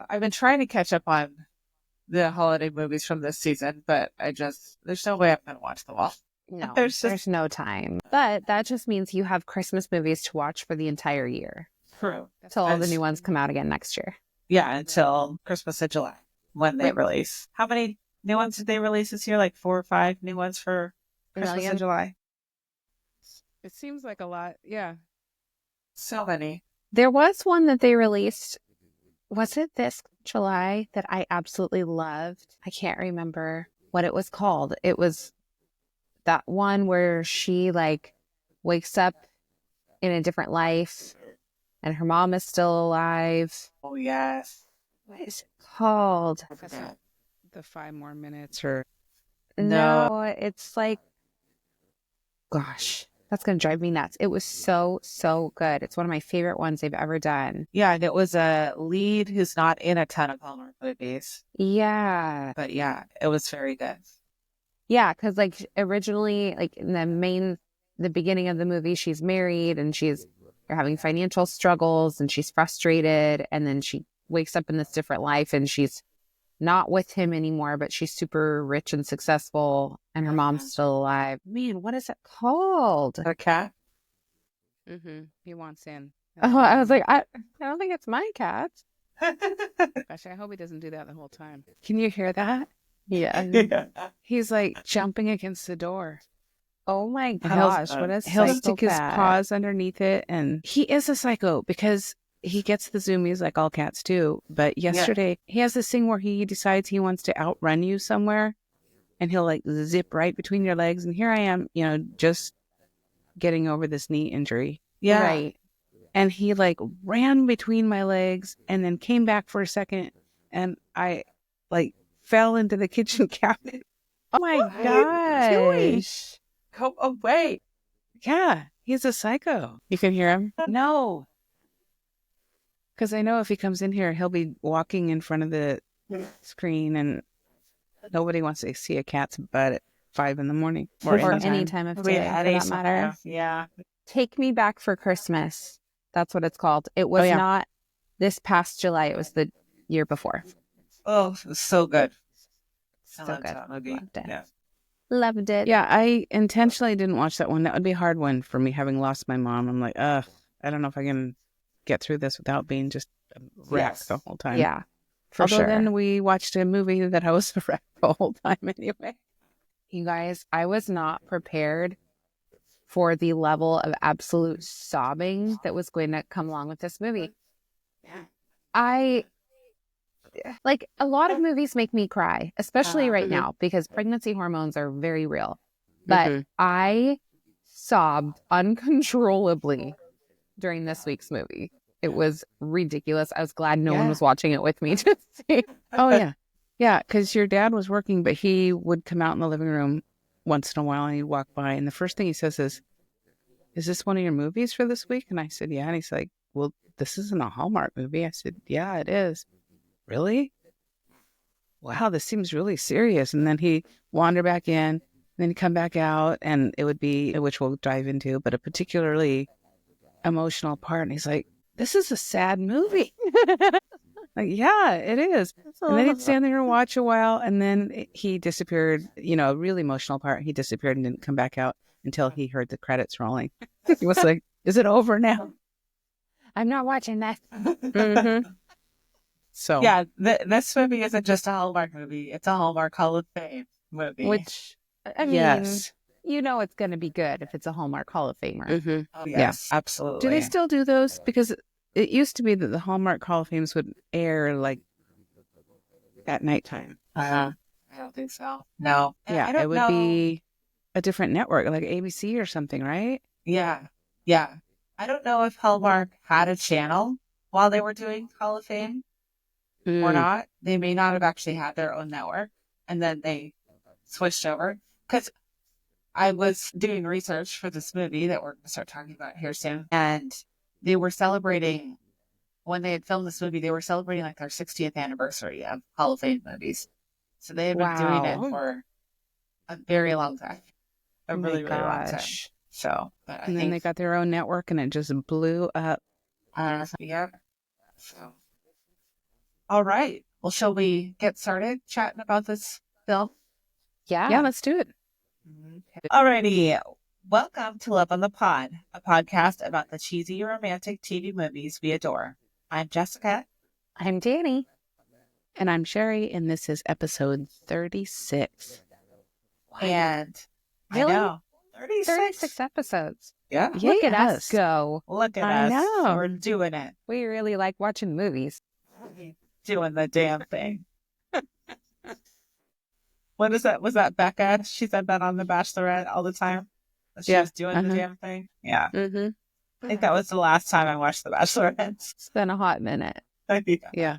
I've been trying to catch up on the holiday movies from this season, but there's no way I'm going to watch them all. No, There's there's no time. But that just means you have Christmas movies to watch for the entire year true. till all the new ones come out again next year. Yeah, until Christmas in July when they Right. release. How many new ones did they release this year? Like 4 or 5 new ones for Christmas in July? It seems like a lot. Yeah. So many. There was one that they released. Was it this July that I absolutely loved? I can't remember what it was called. It was that one where she like wakes up in a different life and her mom is still alive. Oh, yes. What is it called? I forgot. The 5 more minutes or No, it's like, gosh, that's going to drive me nuts. It was so, so good. It's one of my favorite ones they've ever done. Yeah, and it was a lead who's not in a ton of Hallmark movies. Yeah. But yeah, it was very good. Yeah, because like originally, like in the beginning of the movie, she's married and she's having financial struggles and she's frustrated. And then she wakes up in this different life and she's not with him anymore, but she's super rich and successful and her mom's still alive. Man, what is it called? A cat? he wants in. Oh, I was like, I don't think it's my cat. Gosh, I hope he doesn't do that the whole time. Can you hear that? Yeah. Yeah. He's like jumping against the door. Oh my And he'll- gosh, what a He'll stick his psychopath. paws underneath it, and he is a psycho because he gets the zoomies like all cats do. But yesterday, he has this thing where he decides he wants to outrun you somewhere, and he'll like zip right between your legs. And here I am, just getting over this knee injury. Yeah. Right. And he like ran between my legs and then came back for a second, and I like fell into the kitchen cabinet. Oh my doing? gosh. Go away. Yeah, he's a psycho. You can hear him? No. Because I know if he comes in here, he'll be walking in front of the screen, and nobody wants to see a cat's butt at 5 a.m. Or anytime. any time of We day, had for a that matter. Yeah. Take Me Back for Christmas. That's what it's called. It was yeah. not this past July. It was the year before. Oh, it was so good. I So loved good. that movie. Loved it. Yeah. Loved it. Yeah, I intentionally didn't watch that one. That would be a hard one for me, having lost my mom. I'm like, I don't know if I can get through this without being just a wreck Yes. the whole time. Yeah, for Although sure. then we watched a movie that I was a wreck the whole time anyway. You guys, I was not prepared for the level of absolute sobbing that was going to come along with this movie. Like, a lot of movies make me cry, especially right now, because pregnancy hormones are very real. But I sobbed uncontrollably during this week's movie. It was ridiculous. I was glad no one was watching it with me to see. Oh, yeah. Yeah, because your dad was working, but he would come out in the living room once in a while and he'd walk by. And the first thing he says is this one of your movies for this week? And I said, yeah. And he's like, well, this isn't a Hallmark movie. I said, yeah, it is. Really? Wow, this seems really serious. And then he'd wander back in, and then he'd come back out, and it would be, which we'll dive into, but a particularly emotional part. And he's like, this is a sad movie. Like, yeah, it is. And then he'd stand there and watch a while, and then he disappeared, a really emotional part. He disappeared and didn't come back out until he heard the credits rolling. He was like, is it over now? I'm not watching that. So Yeah, this movie isn't just a Hallmark movie. It's a Hallmark Hall of Fame movie. Which, I mean, yes. it's going to be good if it's a Hallmark Hall of Famer. Oh, yes, absolutely. Do they still do those? Because it used to be that the Hallmark Hall of Fames would air like at nighttime. I don't think so. No. Yeah, I don't it would know. be a different network, like ABC or something, right? Yeah. Yeah. I don't know if Hallmark had a channel while they were doing Hall of Fame or not. They may not have actually had their own network, and then they switched over. Because I was doing research for this movie that we're going to start talking about here soon, and they were celebrating, when they had filmed this movie, they were celebrating like their 60th anniversary of Hall of Fame movies. So they had been doing it for a very long time. A really, really long time. So, but And then they got their own network and it just blew up. yeah. So, All right. Well, shall we get started chatting about this film? Yeah, let's do it. Okay. Alrighty. Welcome to Love on the Pod, a podcast about the cheesy romantic TV movies we adore. I'm Jessica. I'm Danny. And I'm Sherry, and this is episode 36. And Really? I know. 36 episodes. Yeah. Look at us go. Look at I us. know. We're doing it. We really like watching movies. Doing the damn thing. What is that? Was that Becca? She said that on The Bachelorette all the time. That she was doing the damn thing. Yeah. Mm-hmm. I think that was the last time I watched The Bachelorette. It's been a hot minute. Yeah.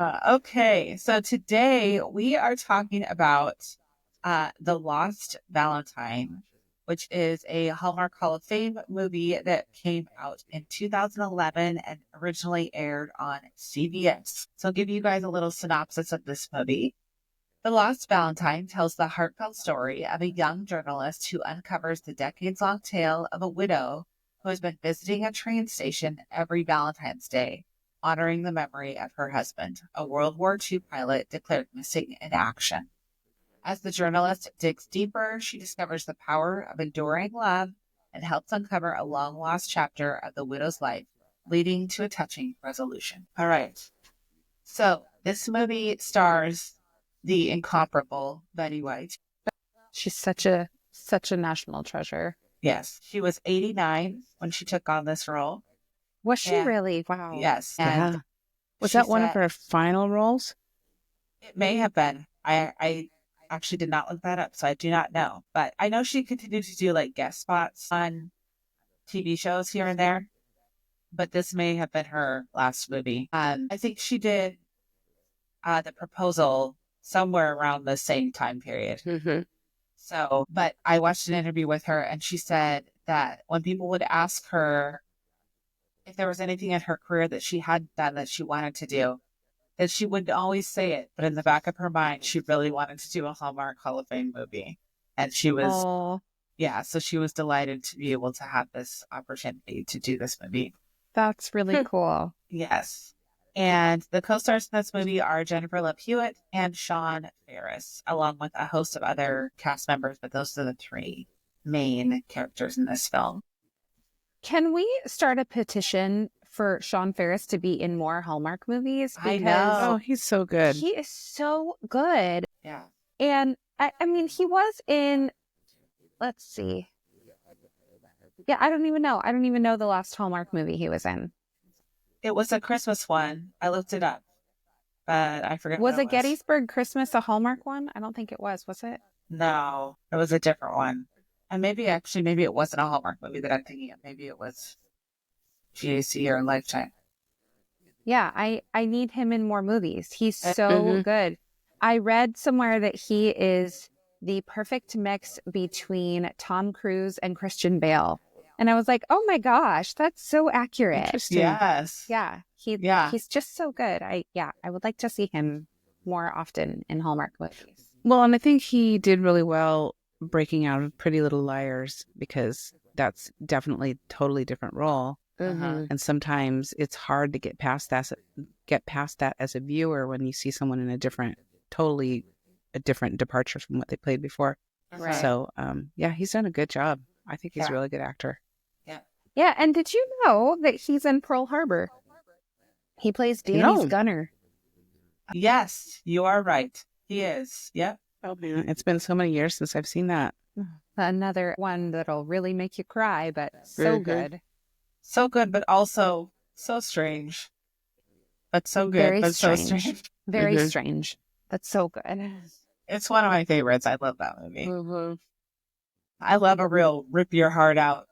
Okay. So today we are talking about The Lost Valentine, which is a Hallmark Hall of Fame movie that came out in 2011 and originally aired on CBS. So I'll give you guys a little synopsis of this movie. The Lost Valentine tells the heartfelt story of a young journalist who uncovers the decades-long tale of a widow who has been visiting a train station every Valentine's Day, honoring the memory of her husband, a World War II pilot declared missing in action. As the journalist digs deeper, she discovers the power of enduring love and helps uncover a long-lost chapter of the widow's life, leading to a touching resolution. All right. So this movie stars the incomparable Betty White. She's such a national treasure. Yes. She was 89 when she took on this role. Was she really? Wow. Yes. Yeah. And Was she that one of said- her final roles? It may have been. I actually did not look that up, so I do not know. But I know she continued to do like guest spots on TV shows here and there. But this may have been her last movie. I think she did The Proposal somewhere around the same time period. Mm-hmm. So, but I watched an interview with her and she said that when people would ask her if there was anything in her career that she hadn't done that she wanted to do, that she wouldn't always say it, but in the back of her mind, she really wanted to do a Hallmark Hall of Fame movie. And she was, so she was delighted to be able to have this opportunity to do this movie. That's really cool. Yes. And the co-stars in this movie are Jennifer Love Hewitt and Sean Ferris, along with a host of other cast members, but those are the three main characters in this film. Can we start a petition for Sean Ferris to be in more Hallmark movies? I know. Oh, he's so good. He is so good. Yeah. And I mean, he was in, let's see. Yeah, I don't even know. I don't even know the last Hallmark movie he was in. It was a Christmas one. I looked it up, but I forget. Was what it Gettysburg Christmas a Hallmark one? I don't think it was it? No, it was a different one. And maybe it wasn't a Hallmark movie that I'm thinking of. Maybe it was GAC or Lifetime. Yeah, I need him in more movies. He's so good. I read somewhere that he is the perfect mix between Tom Cruise and Christian Bale. And I was like, oh my gosh, that's so accurate. Interesting. Yes. Yeah, he's just so good. I would like to see him more often in Hallmark movies. Well, and I think he did really well breaking out of Pretty Little Liars because that's definitely a totally different role. And sometimes it's hard to get past that as a viewer when you see someone in a different departure from what they played before. Right. So, he's done a good job. I think he's a really good actor. Yeah, and did you know that he's in Pearl Harbor? He plays Danny's gunner. Yes, you are right. He is. Yep. Oh man, it's been so many years since I've seen that. Another one that'll really make you cry, but so good. So good, but also so strange. But so good, Very but strange. so strange. Very strange. That's so good. It's one of my favorites. I love that movie. I love a real rip your heart out.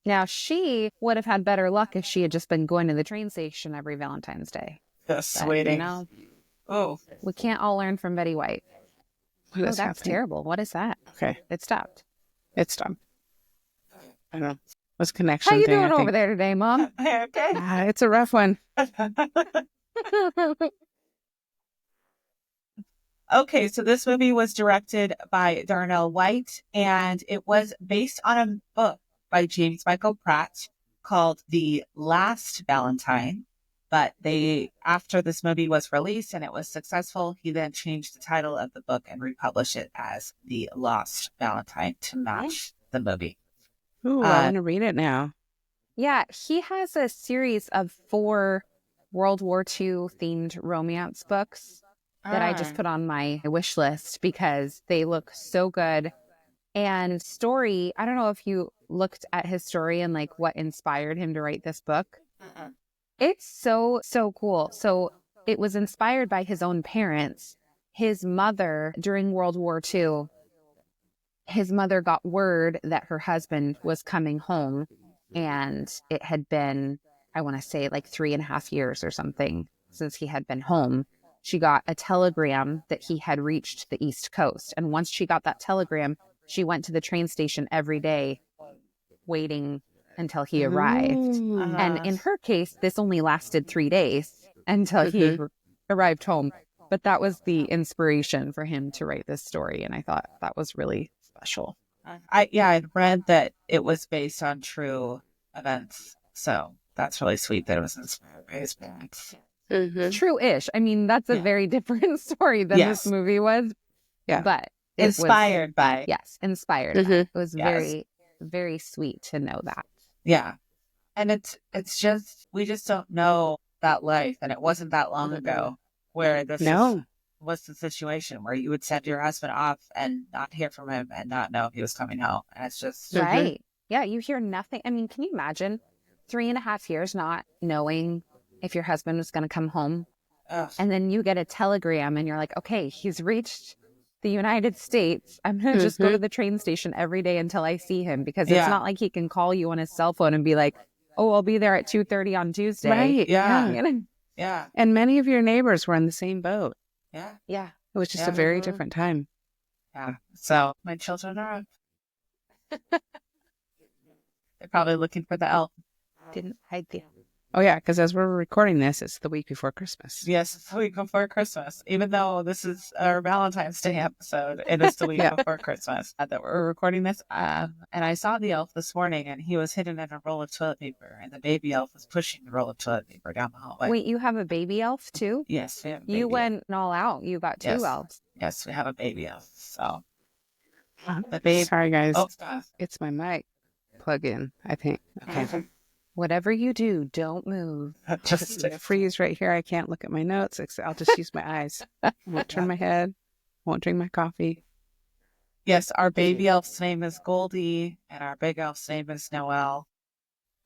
Now, she would have had better luck if she had just been going to the train station every Valentine's Day. Just But, waiting. you know, Oh, we can't all learn from Betty White. What is That's happening? terrible. What is that? Okay, It stopped. it's done. I don't know. What's connection How you thing, doing I think. over there today, Mom? okay. It's a rough one. Okay, so this movie was directed by Darnell White, and it was based on a book by James Michael Pratt called The Last Valentine. But after this movie was released and it was successful, he then changed the title of the book and republished it as The Lost Valentine to match the movie. Ooh, I want to read it now. Yeah, he has a series of 4 World War II themed romance books that I just put on my wish list because they look so good. And story, I don't know if you looked at his story and like what inspired him to write this book. It's so cool. So it was inspired by his own parents. His mother, during World War II, his mother got word that her husband was coming home, and it had been, I want to say, like 3.5 years or something since he had been home. She got a telegram that he had reached the East Coast. And once she got that telegram, she went to the train station every day waiting until he arrived. And in her case, this only lasted 3 days until he arrived home. But that was the inspiration for him to write this story. And I thought that was really special. I'd read that it was based on true events. So that's really sweet that it was inspired by his parents. True-ish. I mean, that's a very different story than this movie was. Yeah. But inspired by. Yes, inspired by. It was very, very sweet to know that. Yeah. And it's just, we just don't know that life. And it wasn't that long ago where this was the situation where you would send your husband off and not hear from him and not know if he was coming home. And it's just. Right. Yeah, you hear nothing. I mean, can you imagine 3.5 years not knowing if your husband was going to come home? Ugh. And then you get a telegram and you're like, okay, he's reached the United States. I'm going to just go to the train station every day until I see him, because it's not like he can call you on his cell phone and be like, oh, I'll be there at 2:30 on Tuesday. Right. Yeah. You know? Yeah. And many of your neighbors were in the same boat. Yeah. Yeah. It was just a very different time. Yeah. So my children are up. They're probably looking for the elf. Didn't hide the. Oh, yeah, because as we're recording this, it's the week before Christmas. Yes, it's the week before Christmas. Even though this is our Valentine's Day episode, it is the week before Christmas that we're recording this. And I saw the elf this morning, and he was hidden in a roll of toilet paper, and the baby elf was pushing the roll of toilet paper down the hallway. Wait, you have a baby elf too? Yes, we have a baby You elf. went all out. You got 2 elves. Yes, we have a baby elf. So the baby. Sorry, guys. Oh, stop. It's my mic plug in, I think. Okay. Whatever you do, don't move. Just Freeze right here. I can't look at my notes. I'll just use my eyes. I won't turn my head. Won't drink my coffee. Yes, our baby elf's name is Goldie, and our big elf's name is Noelle.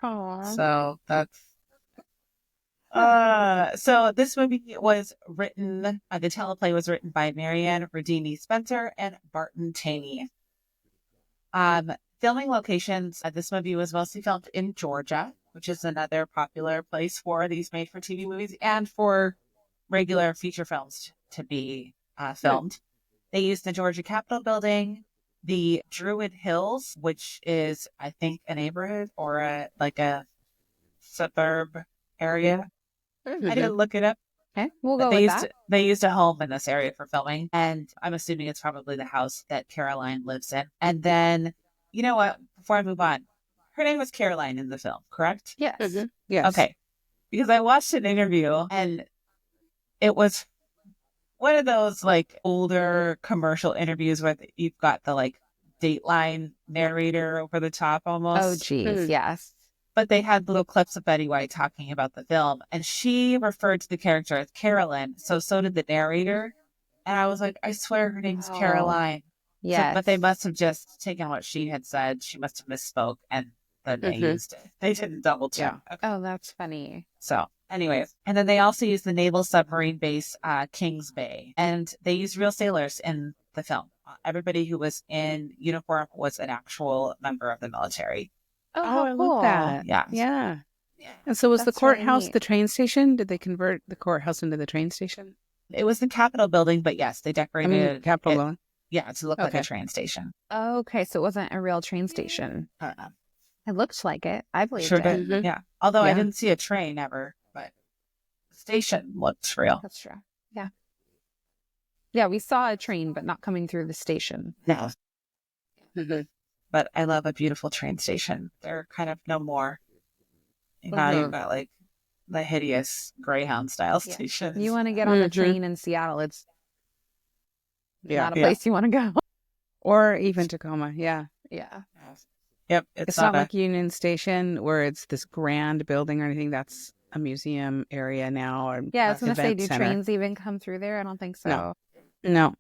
Aww. So that's. So this movie was written. The teleplay was written by Marianne Rodini Spencer and Barton Taney. Filming locations. This movie was mostly filmed in Georgia, which is another popular place for these made-for-TV movies and for regular feature films to be filmed. They used the Georgia Capitol building, the Druid Hills, which is, I think, a neighborhood or a suburb area. I didn't look it up. Okay, we'll go They with used that. they used a home in this area for filming, and I'm assuming it's probably the house that Caroline lives in. And then, you know what? Before I move on, her name was Caroline in the film, correct? Yes. Yes. Okay. Because I watched an interview, and it was one of those like older commercial interviews where you've got the like Dateline narrator over the top almost. Oh, geez. Yes. But they had little clips of Betty White talking about the film, and she referred to the character as Carolyn. So did the narrator. And I was like, I swear her name's Caroline. Yes. But they must have just taken what she had said. She must have misspoke, and then they used it. They didn't double check. Yeah. Okay. Oh, that's funny. So, anyways. And then they also used the naval submarine base, Kings Bay. And they used real sailors in the film. Everybody who was in uniform was an actual member of the military. Oh, Oh, how I cool. love that. Yeah. Yeah. And so was the That's really courthouse neat. the train station? Did they convert the courthouse into the train station? It was the Capitol building, but yes, they I decorated mean, Capitol it. Building. Yeah, to look like Okay. a train station. Okay, so it wasn't a real train station. It looked like it. I believed Sure it. did. Mhm. Yeah. Although I Yeah. didn't see a train ever, but the station looked real. That's true. Yeah. Yeah, we saw a train, but not coming through the station. No. Mhm. But I love a beautiful train station. They're kind of no more. Now you've got like the hideous Greyhound style Yeah. stations. You want to get on the Mhm. train in Seattle, it's Yeah. not a place you want to go. Or even Tacoma. Yeah. Yeah. Yep, It's not like Union Station where it's this grand building or anything. That's a museum area now or Yeah, I was going to say, event do center. trains even come through there? I don't think so. No.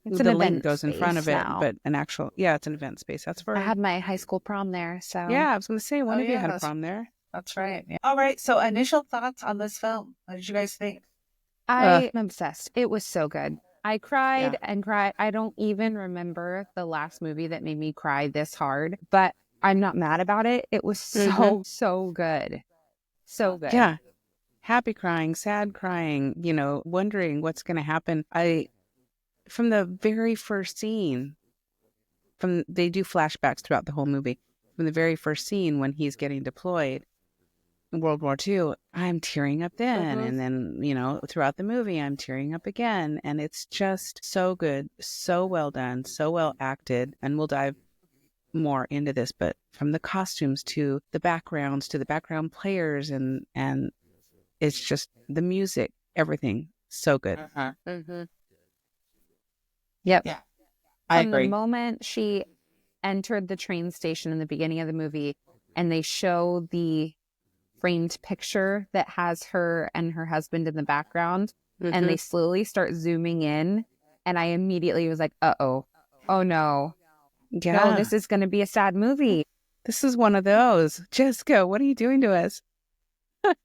It's an The event link goes in front of space it, now. but an actual, it's an event space. That's where I had my high school prom there, so. Yeah, I was going to say, one Oh, of you yeah, had a that's- prom there. That's right. Yeah. All right. So, initial thoughts on this film. What did you guys think? I'm obsessed. It was so good. I cried Yeah. and cried. I don't even remember the last movie that made me cry this hard, but I'm not mad about it. It was so, so good. So good. Yeah. Happy crying, sad crying, wondering what's going to happen. From the very first scene, they do flashbacks throughout the whole movie. From the very first scene when he's getting deployed in World War II, I'm tearing up then. And then, throughout the movie, I'm tearing up again. And it's just so good, so well done, so well acted. And we'll dive more into this, but from the costumes to the backgrounds to the background players and it's just the music, everything so good. Yep. Yeah, I From agree. the moment she entered the train station in the beginning of the movie and they show the framed picture that has her and her husband in the background and they slowly start zooming in and I immediately was like, oh no. Yeah. No, this is going to be a sad movie. This is one of those. Jessica, what are you doing to us?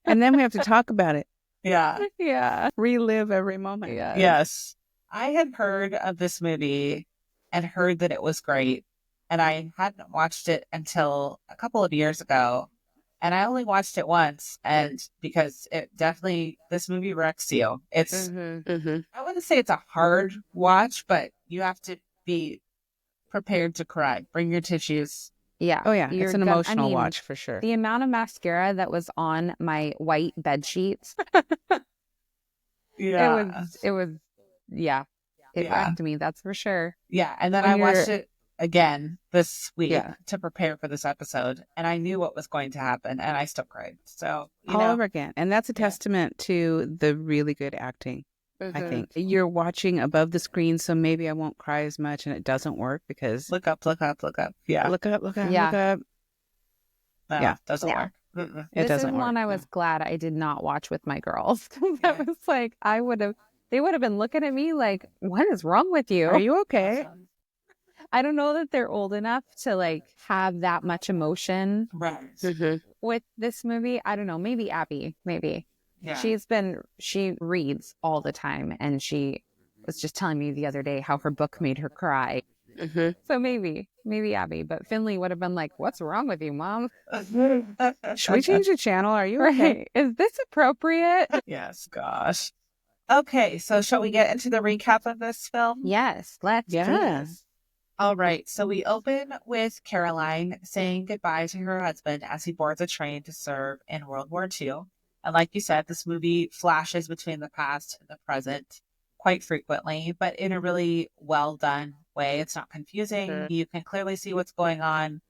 And then we have to talk about it. Yeah. Yeah. Relive every moment. Yeah. Yes. I had heard of this movie and heard that it was great. And I hadn't watched it until a couple of years ago. And I only watched it once. And because this movie wrecks you. It's, I wouldn't say it's a hard watch, but you have to be prepared to cry. Bring your tissues. Yeah. Oh, yeah. It's an emotional watch for sure. The amount of mascara that was on my white bed sheets. Yeah. It was, yeah. It wrecked me, that's for sure. Yeah. And then I watched it again this week to prepare for this episode. And I knew what was going to happen. And I still cried. So, all over again. And that's a testament to the really good acting. I think you're watching above the screen, so maybe I won't cry as much, and it doesn't work because look up. Yeah, look up. No, yeah, doesn't work. This is one I was glad I did not watch with my girls. I was like, they would have been looking at me like, what is wrong with you? Are you okay? I don't know that they're old enough to like have that much emotion with this movie. I don't know. Maybe Abby. Maybe. Yeah. She reads all the time, and she was just telling me the other day how her book made her cry. So maybe Abby, but Finley would have been like, "What's wrong with you, Mom? Should we change the channel? Are you okay? Is this appropriate?" Yes, gosh. Okay, so shall we get into the recap of this film? Yes, let's. Please. All right, so we open with Caroline saying goodbye to her husband as he boards a train to serve in World War II. And like you said, this movie flashes between the past and the present quite frequently, but in a really well done way. It's not confusing. You can clearly see what's going on,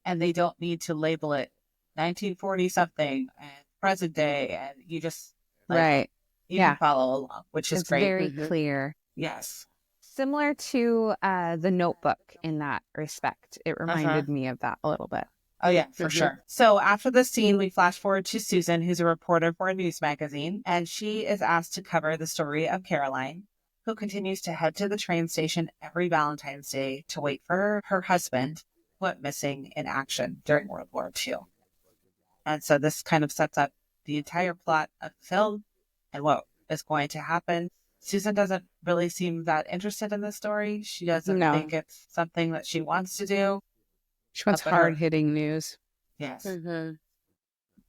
and they don't need to label it 1940 something and present day, and you just you can follow along, which is great. It's very clear. Yes. Similar to The Notebook in that respect. It reminded me of that a little bit. Oh, yeah, for sure. So after the scene, we flash forward to Susan, who's a reporter for a news magazine, and she is asked to cover the story of Caroline, who continues to head to the train station every Valentine's Day to wait for her husband, who went missing in action during World War II. And so this kind of sets up the entire plot of the film and what is going to happen. Susan doesn't really seem that interested in the story. She doesn't think it's something that she wants to do. She wants hard-hitting news. Yes.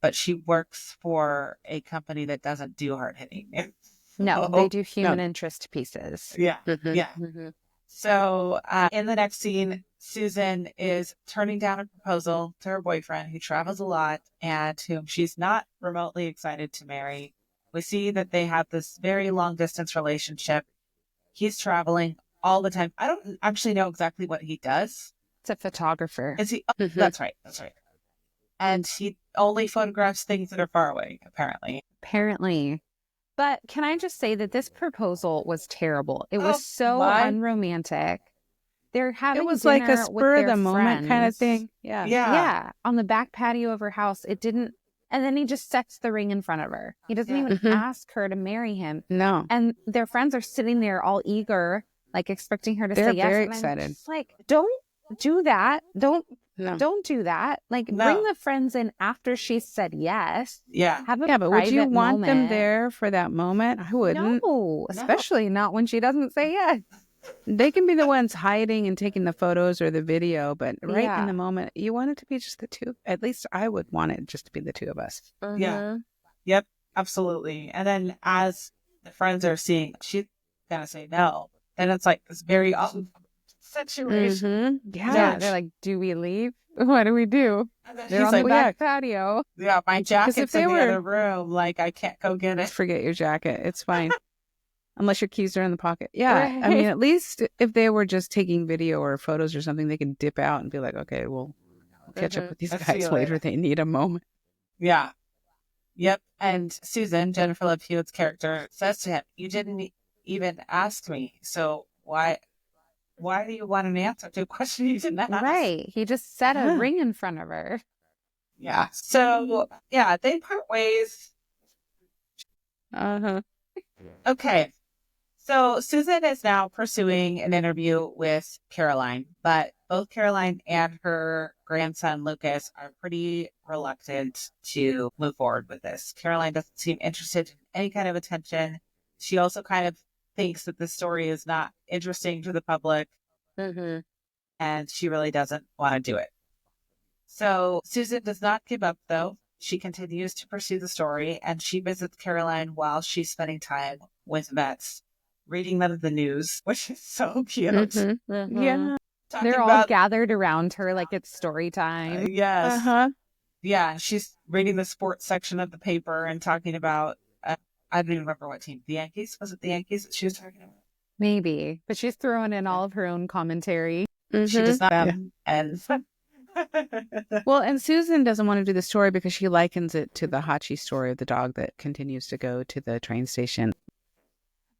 But she works for a company that doesn't do hard-hitting news. No, they do human interest pieces. Yeah. So in the next scene, Susan is turning down a proposal to her boyfriend who travels a lot and whom she's not remotely excited to marry. We see that they have this very long-distance relationship. He's traveling all the time. I don't actually know exactly what he does. It's a photographer. Is he? Oh, that's right. And he only photographs things that are far away, apparently. Apparently. But can I just say that this proposal was terrible? It Oh, was so my. unromantic. They're having It was dinner like a with spur of their the moment kind of friends. thing. Yeah. Yeah, on the back patio of her house. It didn't, and then he just sets the ring in front of her. He doesn't even ask her to marry him. No. And their friends are sitting there all eager, like expecting her to They're say yes. very And I'm excited. just like, don't do that. Don't No. do that. Like, No. bring the friends in after she said yes. Yeah. Have a Yeah, but would you private want them moment. there for that moment? I wouldn't. No, especially not when she doesn't say yes. They can be the ones hiding and taking the photos or the video, but right Yeah. in the moment, you want it to be just the two. At least I would want it just to be the two of us. Yeah. Yep. Absolutely. And then as the friends are seeing, she's going to say no. Then it's like this very awkward situation. Yeah, they're like, do we leave? What do we do? And then They're he's on like, the back patio. yeah, my jacket's if they in the were- other room. Like, I can't go get it. Forget your jacket. It's fine. Unless your keys are in the pocket. Yeah. I Right. mean, at least if they were just taking video or photos or something, they could dip out and be like, okay, we'll catch up with these I'll see guys you later. later. They need a moment. Yeah. Yep. And Susan, Jennifer Love Hewitt's character, says to him, you didn't even ask me. So why do you want an answer to a question you didn't ask? Right. He just set a Huh. ring in front of her. Yeah. So, yeah, they part ways. Okay. So Susan is now pursuing an interview with Caroline, but both Caroline and her grandson Lucas are pretty reluctant to move forward with this. Caroline doesn't seem interested in any kind of attention. She also kind of thinks that the story is not interesting to the public, and she really doesn't want to do it. So Susan does not give up, though. She continues to pursue the story, and she visits Caroline while she's spending time with vets, reading them the news, which is so cute. Yeah. Talking They're all about- gathered around her like it's story time. yes. Yeah, she's reading the sports section of the paper and talking about, I don't even remember what team. The Yankees? Was it the Yankees that she was talking about? Maybe. But she's throwing in all of her own commentary. She does not. Yeah. And Well, and Susan doesn't want to do the story because she likens it to the Hachi story of the dog that continues to go to the train station.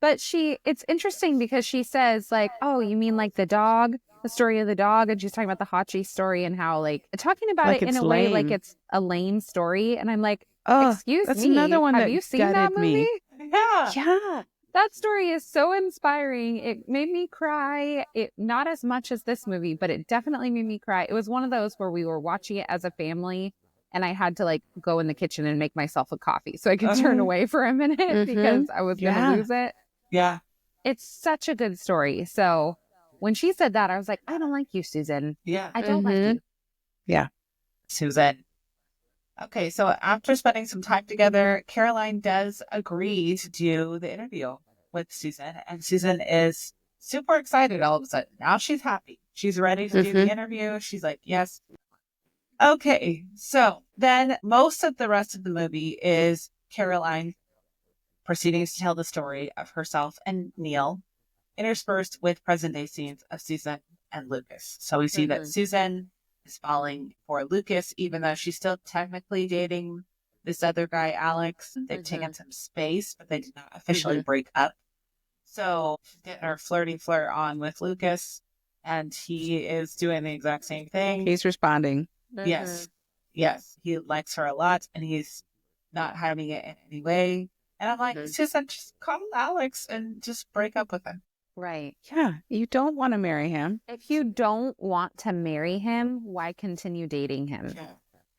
But it's interesting because she says, like, oh, you mean like the dog, the story of the dog? And she's talking about the Hachi story and how, like, talking about Like it in it's a way like lame. it's a lame story. And I'm like, Oh, excuse that's me. another one Have that you seen that gutted movie? me. yeah. Yeah. That story is so inspiring. It made me cry. It not as much as this movie, but it definitely made me cry. It was one of those where we were watching it as a family and I had to like go in the kitchen and make myself a coffee so I could turn away for a minute because I was going to lose it. Yeah. It's such a good story. So when she said that, I was like, I don't like you, Susan. Yeah. I don't like you. Susan. Okay, so after spending some time together, Caroline does agree to do the interview with Susan, and Susan is super excited all of a sudden. Now she's happy. She's ready to do the interview. She's like, yes. Okay, so then most of the rest of the movie is Caroline proceeding to tell the story of herself and Neil, interspersed with present-day scenes of Susan and Lucas. So we see that Susan is falling for Lucas, even though she's still technically dating this other guy, Alex. They've taken some space, but they did not officially break up. So she's getting her flirty flirt on with Lucas, and he is doing the exact same thing. He's responding. Yes. Yes. He likes her a lot, and he's not having it in any way. And I'm like, Susan, just call Alex and just break up with him. Right. Yeah. You don't want to marry him. If you don't want to marry him, why continue dating him? Yeah.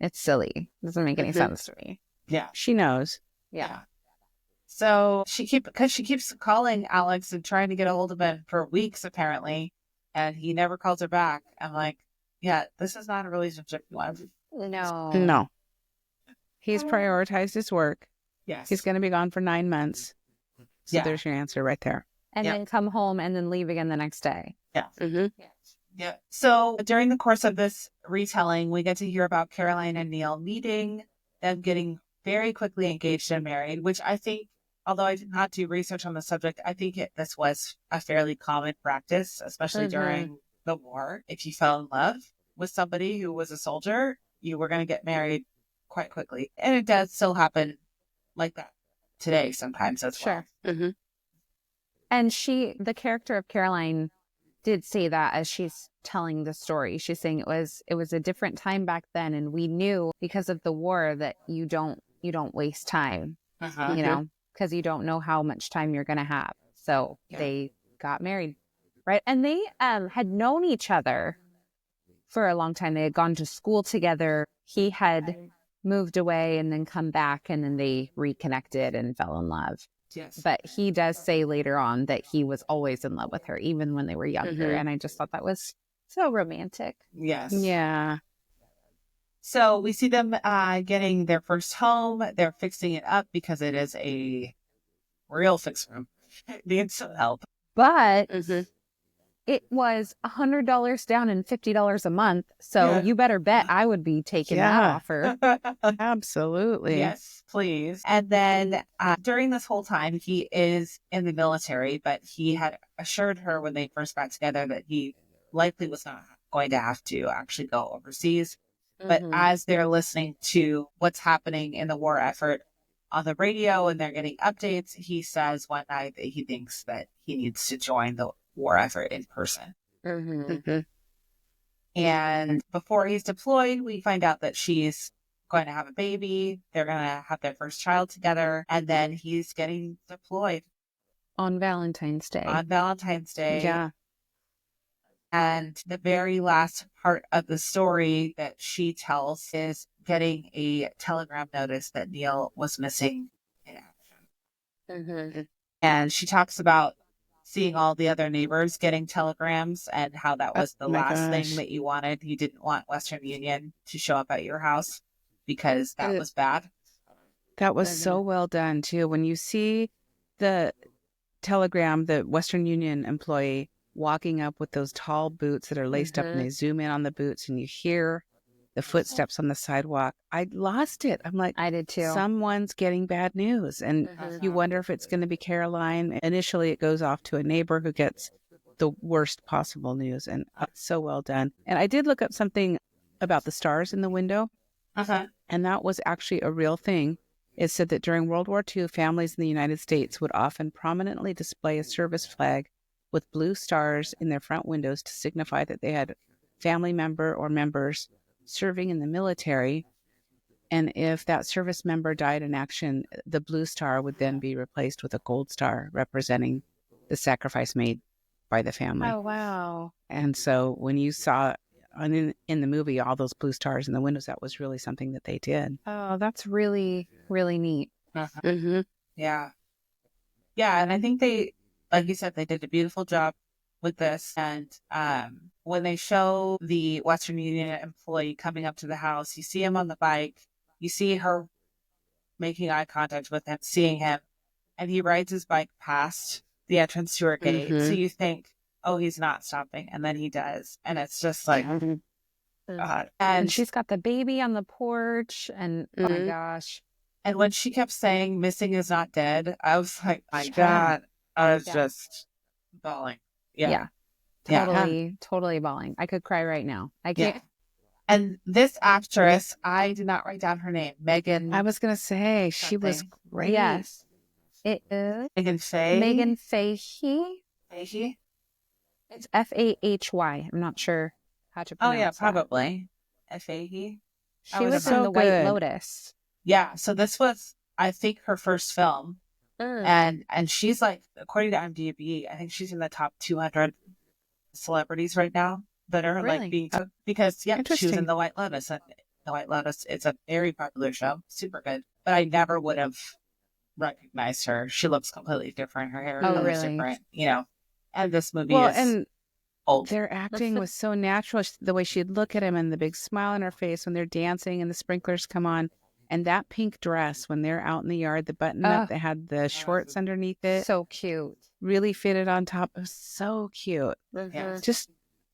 It's silly. Doesn't make any sense to me. Yeah. She knows. Yeah. So she keeps calling Alex and trying to get a hold of him for weeks, apparently, and he never calls her back. I'm like, yeah, this is not a relationship you want. No. No. He's prioritized his work. Yes. He's going to be gone for 9 months. So there's your answer right there. And then come home and then leave again the next day. Yeah. Mm-hmm. Yeah. So during the course of this retelling, we get to hear about Caroline and Neil meeting, them getting very quickly engaged and married, which I think, although I did not do research on the subject, I think this was a fairly common practice, especially during the war. If you fell in love with somebody who was a soldier, you were going to get married quite quickly. And it does still happen like that today sometimes as well. Sure. And the character of Caroline did say that as she's telling the story. She's saying it was a different time back then, and we knew because of the war that you don't waste time, you know, because you don't know how much time you're going to have. So they got married, right? And they had known each other for a long time. They had gone to school together. He had moved away and then come back, and then they reconnected and fell in love. Yes. But he does say later on that he was always in love with her, even when they were younger. And I just thought that was so romantic. Yes. Yeah. So we see them getting their first home. They're fixing it up because it is a real fix room. It needs some help. But it was $100 down and $50 a month. So you better bet I would be taking that offer. Absolutely. Yes, please. And then during this whole time, he is in the military, but he had assured her when they first got together that he likely was not going to have to actually go overseas. But as they're listening to what's happening in the war effort on the radio and they're getting updates, he says one night that he thinks that he needs to join the war effort in person. And before he's deployed, we find out that she's going to have a baby. They're going to have their first child together. And then he's getting deployed on Valentine's Day. Yeah. And the very last part of the story that she tells is getting a telegram notice that Neil was missing in action. And she talks about seeing all the other neighbors getting telegrams and how that was the last thing that you wanted. You didn't want Western Union to show up at your house because that was bad. That was so well done, too. When you see the telegram, the Western Union employee walking up with those tall boots that are laced up, and they zoom in on the boots and you hear the footsteps on the sidewalk. I lost it. I'm like, I did too. Someone's getting bad news. And you wonder if it's going to be Caroline. Initially, it goes off to a neighbor who gets the worst possible news. And so well done. And I did look up something about the stars in the window. And that was actually a real thing. It said that during World War II, families in the United States would often prominently display a service flag with blue stars in their front windows to signify that they had family member or members serving in the military. And if that service member died in action, the blue star would then be replaced with a gold star representing the sacrifice made by the family. Oh, wow. And so when you saw in the movie all those blue stars in the windows, that was really something that they did. Oh, that's really, really neat. Yeah. Yeah, and I think they, like you said, they did a beautiful job with this. And when they show the Western Union employee coming up to the house, you see him on the bike, you see her making eye contact with him, seeing him, and he rides his bike past the entrance to her gate. So you think, oh, he's not stopping. And then he does. And it's just like, God. And she's got the baby on the porch. And oh my gosh. And when she kept saying missing is not dead, I was like, my God. I was just bawling. Totally bawling. I could cry right now. I can't. And this actress, I did not write down her name. Megan. I was going to say, she was great. Yes. It is. Megan Fahy. Megan Fahy. Fahy? It's Fahy. I'm not sure how to pronounce that. Probably. Fahy. She was in The White Lotus. Yeah. So this was, I think, her first film. And she's like, according to IMDb, I think she's in the top 200 celebrities right now that are like being, because she was in The White Lotus. And The White Lotus, it's a very popular show, super good. But I never would have recognized her. She looks completely different. Her hair is different, you know. And this movie is old. Their acting was so natural. The way she'd look at him and the big smile on her face when they're dancing and the sprinklers come on. And that pink dress when they're out in the yard, the button up that had the shorts underneath it. So cute. Really fitted on top. It was so cute. Just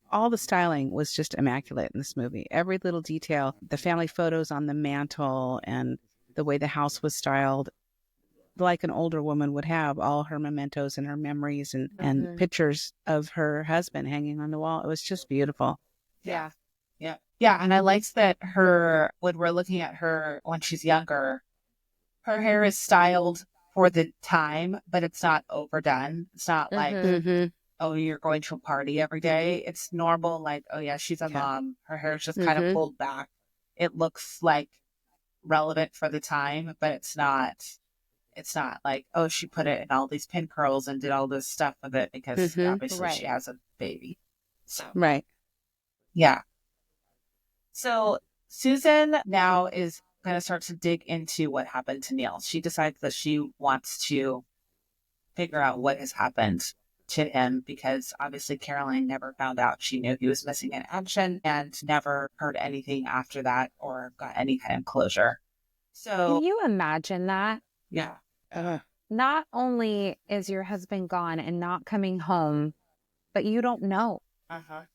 all the styling was just immaculate in this movie. Every little detail, the family photos on the mantle and the way the house was styled, like an older woman would have, all her mementos and her memories and pictures of her husband hanging on the wall. It was just beautiful. Yeah. Yeah. Yeah. And I liked that when we're looking at her when she's younger, her hair is styled for the time, but it's not overdone. It's not like, Mm-hmm. oh, you're going to a party every day. It's normal, like, oh, yeah, she's a Yeah. mom. Her hair's just kind of pulled back. It looks like relevant for the time, but it's not. It's not like, oh, she put it in all these pin curls and did all this stuff with it because obviously she has a baby. So, Right. yeah. So Susan now is going to start to dig into what happened to Neil. She decides that she wants to figure out what has happened to him because obviously Caroline never found out. She knew he was missing in action and never heard anything after that or got any kind of closure. So, Can you imagine that? yeah. Not only is your husband gone and not coming home, but you don't know.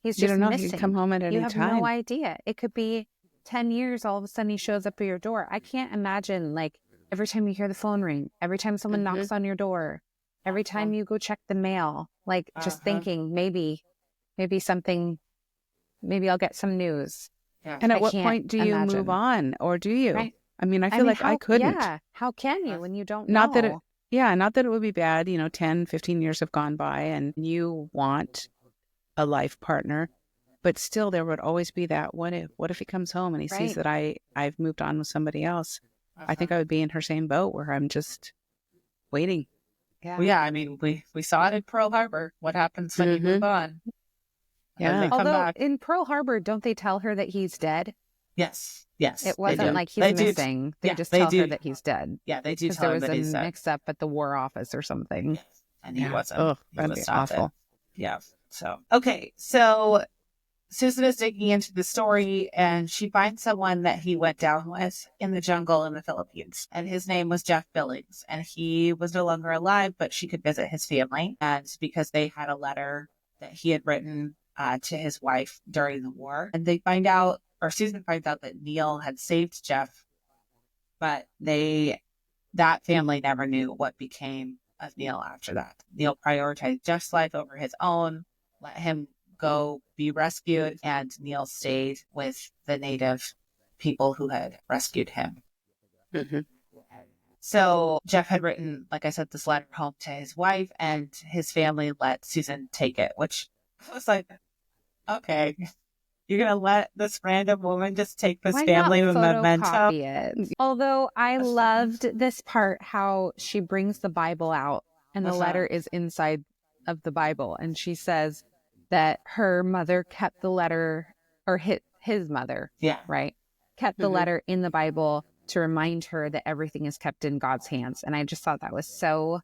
He's You just don't know. missing. He can come home at any You have time. no idea. It could be 10 years, all of a sudden he shows up at your door. I can't imagine, like, every time you hear the phone ring, every time someone knocks on your door, every time you go check the mail, like, just thinking maybe something, maybe I'll get some news. Yeah. And at I what can't point do you imagine. move on, or do you? Right. I mean, I feel like I couldn't. Yeah. How can you when you don't Not that know? not that it would be bad. 10, 15 years have gone by and you want a life partner, but still there would always be that, what if he comes home and he sees that I've moved on with somebody else? I think I would be in her same boat where I'm just waiting. Yeah. Well, yeah, I mean, we saw it in Pearl Harbor. What happens when you move on? And then they come Although back. in Pearl Harbor, don't they tell her that he's dead? Yes. It wasn't like he's missing. They just tell her that he's dead. Yeah, they do Because tell there him was that a he's dead. mix-up at the War Office or something. Yes. And he wasn't. Oh, He that'd was be not dead. awful. Yeah. So, okay. So Susan is digging into the story and she finds someone that he went down with in the jungle in the Philippines. And his name was Jeff Billings. And he was no longer alive, but she could visit his family. And because they had a letter that he had written to his wife during the war. And they find out, or Susan finds out that Neil had saved Jeff, but that family never knew what became of Neil after that. Neil prioritized Jeff's life over his own, let him go be rescued, and Neil stayed with the native people who had rescued him. So Jeff had written, like I said, this letter home to his wife, and his family let Susan take it, which I was like, okay, you're going to let this random woman just take this family memento? Photocopy it. Although I loved this part, how she brings the Bible out and the letter is inside of the Bible. And she says that her mother kept the letter, or his mother, right? Kept the letter in the Bible to remind her that everything is kept in God's hands. And I just thought that was so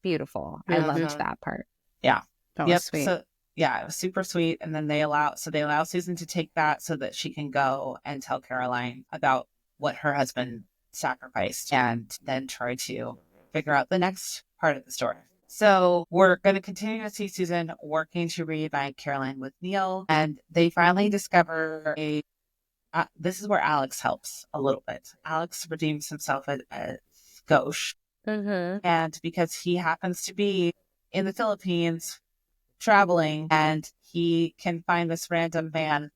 beautiful. I loved that part. Yeah. That was sweet. So, yeah, it was super sweet. And then they allow Susan to take that so that she can go and tell Caroline about what her husband sacrificed and then try to figure out the next part of the story. So we're going to continue to see Susan working to reunite Caroline with Neil. And they finally discover this is where Alex helps a little bit. Alex redeems himself as Gauche. And because he happens to be in the Philippines traveling, and he can find this random man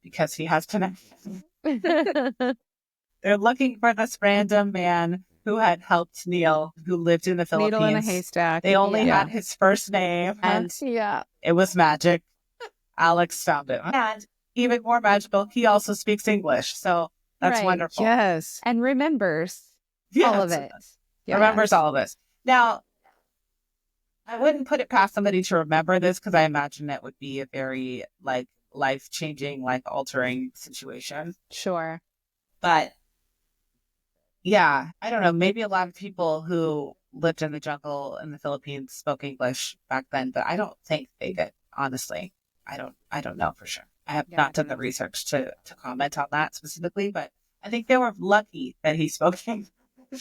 because he has connections. They're looking for this random man who had helped Neil, who lived in the Philippines. Needle in a haystack. They only had his first name, and it was magic. Alex found it. And even more magical, he also speaks English, so that's wonderful. Yes. And remembers all of it. Remembers all of this. Now, I wouldn't put it past somebody to remember this because I imagine it would be a very life-changing, life-altering situation. Sure. But yeah, I don't know. Maybe a lot of people who lived in the jungle in the Philippines spoke English back then, but I don't think they did. Honestly, I don't know for sure. I have not done the research to comment on that specifically, but I think they were lucky that he spoke English.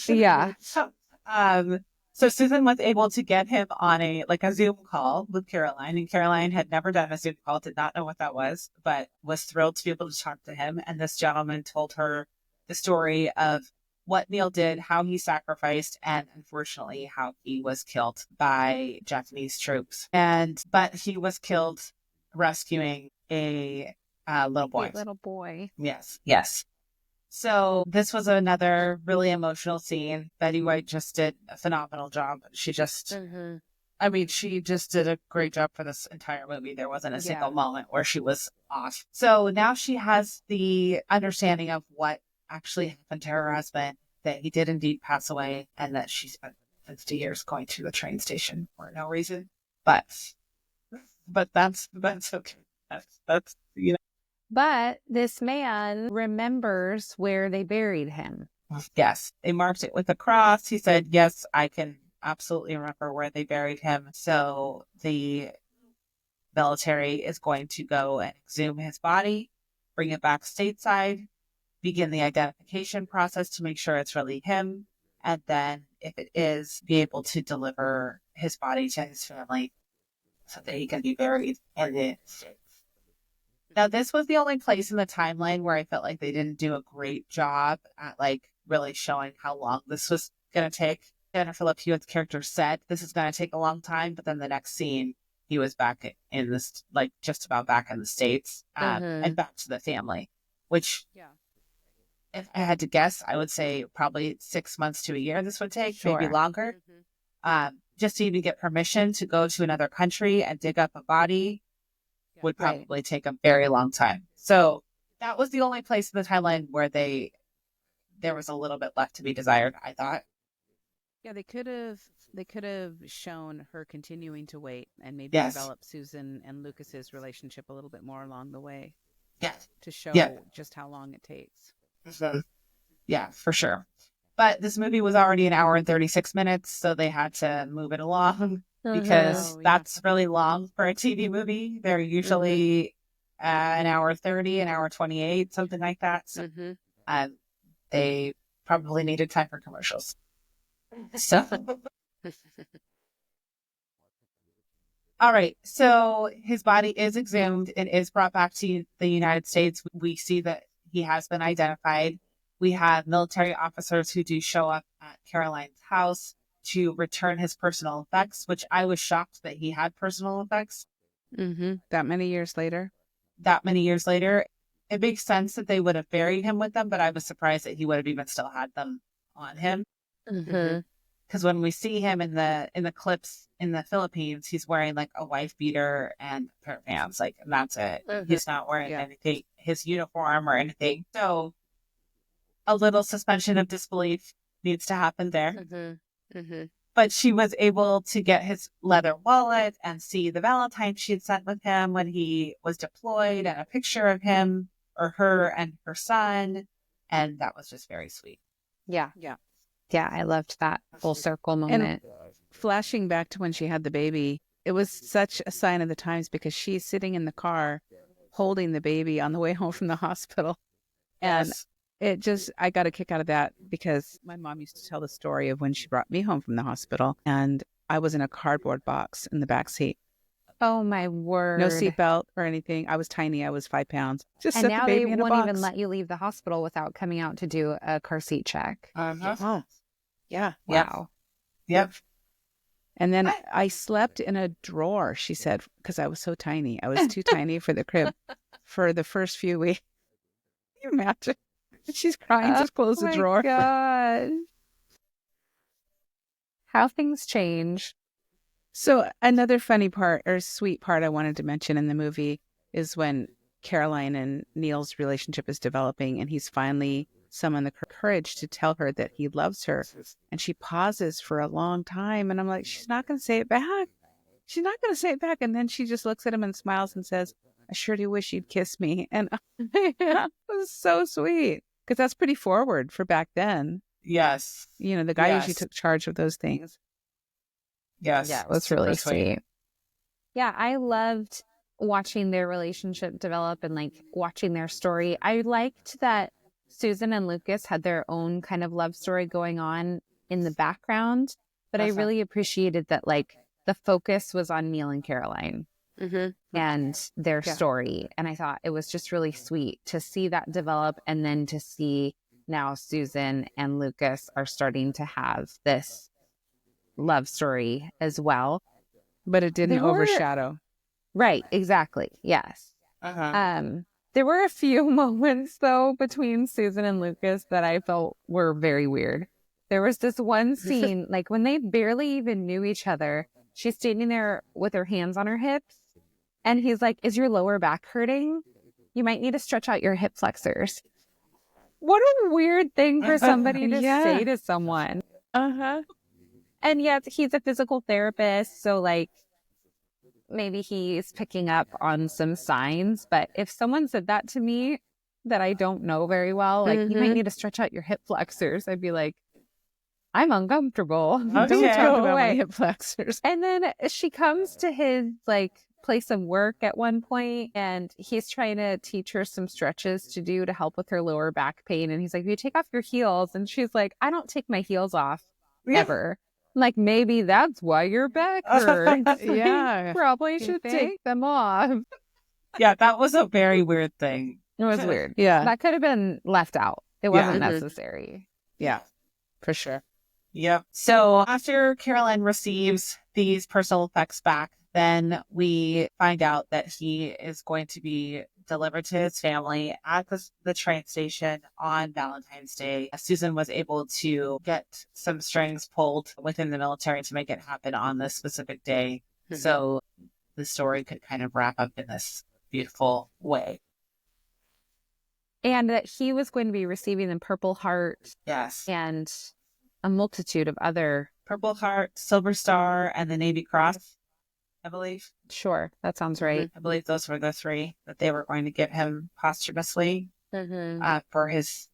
Yeah. So Susan was able to get him on a Zoom call with Caroline, and Caroline had never done a Zoom call, did not know what that was, but was thrilled to be able to talk to him. And this gentleman told her the story of what Neil did, how he sacrificed, and unfortunately how he was killed by Japanese troops. But he was killed rescuing a little boy. Sweet little boy. Yes. So this was another really emotional scene. Betty White just did a phenomenal job. She just did a great job for this entire movie. There wasn't a single moment where she was off. So now she has the understanding of what actually happened to her husband, that he did indeed pass away, and that she spent 50 years going to the train station for no reason. But that's okay. That's But this man remembers where they buried him. Yes, they marked it with a cross. He said, yes, I can absolutely remember where they buried him. So the military is going to go and exhume his body, bring it back stateside, begin the identification process to make sure it's really him. And then if it is, be able to deliver his body to his family so that he can be buried in the States. Now, this was the only place in the timeline where I felt like they didn't do a great job at like really showing how long this was going to take. Jennifer Love Hewitt's character said this is going to take a long time, but then the next scene, he was back in this, like just about back in the States and back to the family, which if I had to guess, I would say probably 6 months to a year this would take, maybe longer. Just to even get permission to go to another country and dig up a body would probably take a very long time. So that was the only place in the timeline where there was a little bit left to be desired, I thought. Yeah, they could have shown her continuing to wait and maybe develop Susan and Lucas's relationship a little bit more along the way. Yes. To show just how long it takes. Yeah, for sure. But this movie was already an hour and 36 minutes, so they had to move it along because that's really long for a TV movie. They're usually an hour 30, an hour 28, something like that. So they probably needed time for commercials. So, all right. So his body is exhumed and is brought back to the United States. We see that he has been identified. We have military officers who do show up at Caroline's house to return his personal effects, which I was shocked that he had personal effects. That many years later. It makes sense that they would have buried him with them, but I was surprised that he would have even still had them on him. Because when we see him in the clips in the Philippines, he's wearing like a wife beater and a pair of pants, like, and that's it. He's not wearing anything, his uniform or anything. So a little suspension of disbelief needs to happen there. But she was able to get his leather wallet and see the Valentine she had sent with him when he was deployed, and a picture of him or her and her son. And that was just very sweet. Yeah, I loved that full circle moment. And flashing back to when she had the baby, it was such a sign of the times because she's sitting in the car holding the baby on the way home from the hospital. And I got a kick out of that because my mom used to tell the story of when she brought me home from the hospital and I was in a cardboard box in the back seat. Oh my word. No seatbelt or anything. I was tiny. I was 5 pounds. Just and set now the baby they in a won't box. even let you leave the hospital without coming out to do a car seat check. Oh. Yeah. Wow. Yep. And then I slept in a drawer, she said, because I was so tiny. I was too tiny for the crib for the first few weeks. Can you imagine? She's crying. Just close the drawer. Oh my God. How things change. So another funny part or sweet part I wanted to mention in the movie is when Caroline and Neil's relationship is developing and he's finally summoned the courage to tell her that he loves her. And she pauses for a long time. And I'm like, she's not going to say it back. She's not going to say it back. And then she just looks at him and smiles and says, I sure do wish you'd kiss me. And it was so sweet. Because that's pretty forward for back then. Yes. You know, the guy usually took charge of those things. Yes. Yeah, it was really sweet. Yeah, I loved watching their relationship develop and like watching their story. I liked that Susan and Lucas had their own kind of love story going on in the background, but I really appreciated that like the focus was on Neil and Caroline. And their story. And I thought it was just really sweet to see that develop and then to see now Susan and Lucas are starting to have this love story as well. But it didn't overshadow. Right, exactly. Yes. There were a few moments, though, between Susan and Lucas that I felt were very weird. There was this one scene, like when they barely even knew each other, she's standing there with her hands on her hips, and he's like, "Is your lower back hurting? You might need to stretch out your hip flexors." What a weird thing for somebody to say to someone. Uh-huh. And yet he's a physical therapist, so like maybe he's picking up on some signs. But if someone said that to me that I don't know very well, like you might need to stretch out your hip flexors, I'd be like, I'm uncomfortable. Okay. Don't Talk go about my away. hip flexors. And then she comes to his like place of work at one point, and he's trying to teach her some stretches to do to help with her lower back pain. And he's like, "You take off your heels," and she's like, "I don't take my heels off ever." I'm like, maybe that's why your back hurts. Like, Yeah. probably You should think? take them off. Yeah, that was a very weird thing. It was weird. Yeah. That could have been left out. It Yeah. wasn't Mhm. necessary. Yeah. For sure. Yep. So after Carolyn receives these personal effects back, then we find out that he is going to be delivered to his family at the train station on Valentine's Day. Susan was able to get some strings pulled within the military to make it happen on this specific day. So the story could kind of wrap up in this beautiful way. And that he was going to be receiving the Purple Heart Yes. and a multitude of other. Purple Heart, Silver Star, and the Navy Cross, I believe. Sure, that sounds right. I believe those were the three that they were going to give him posthumously for his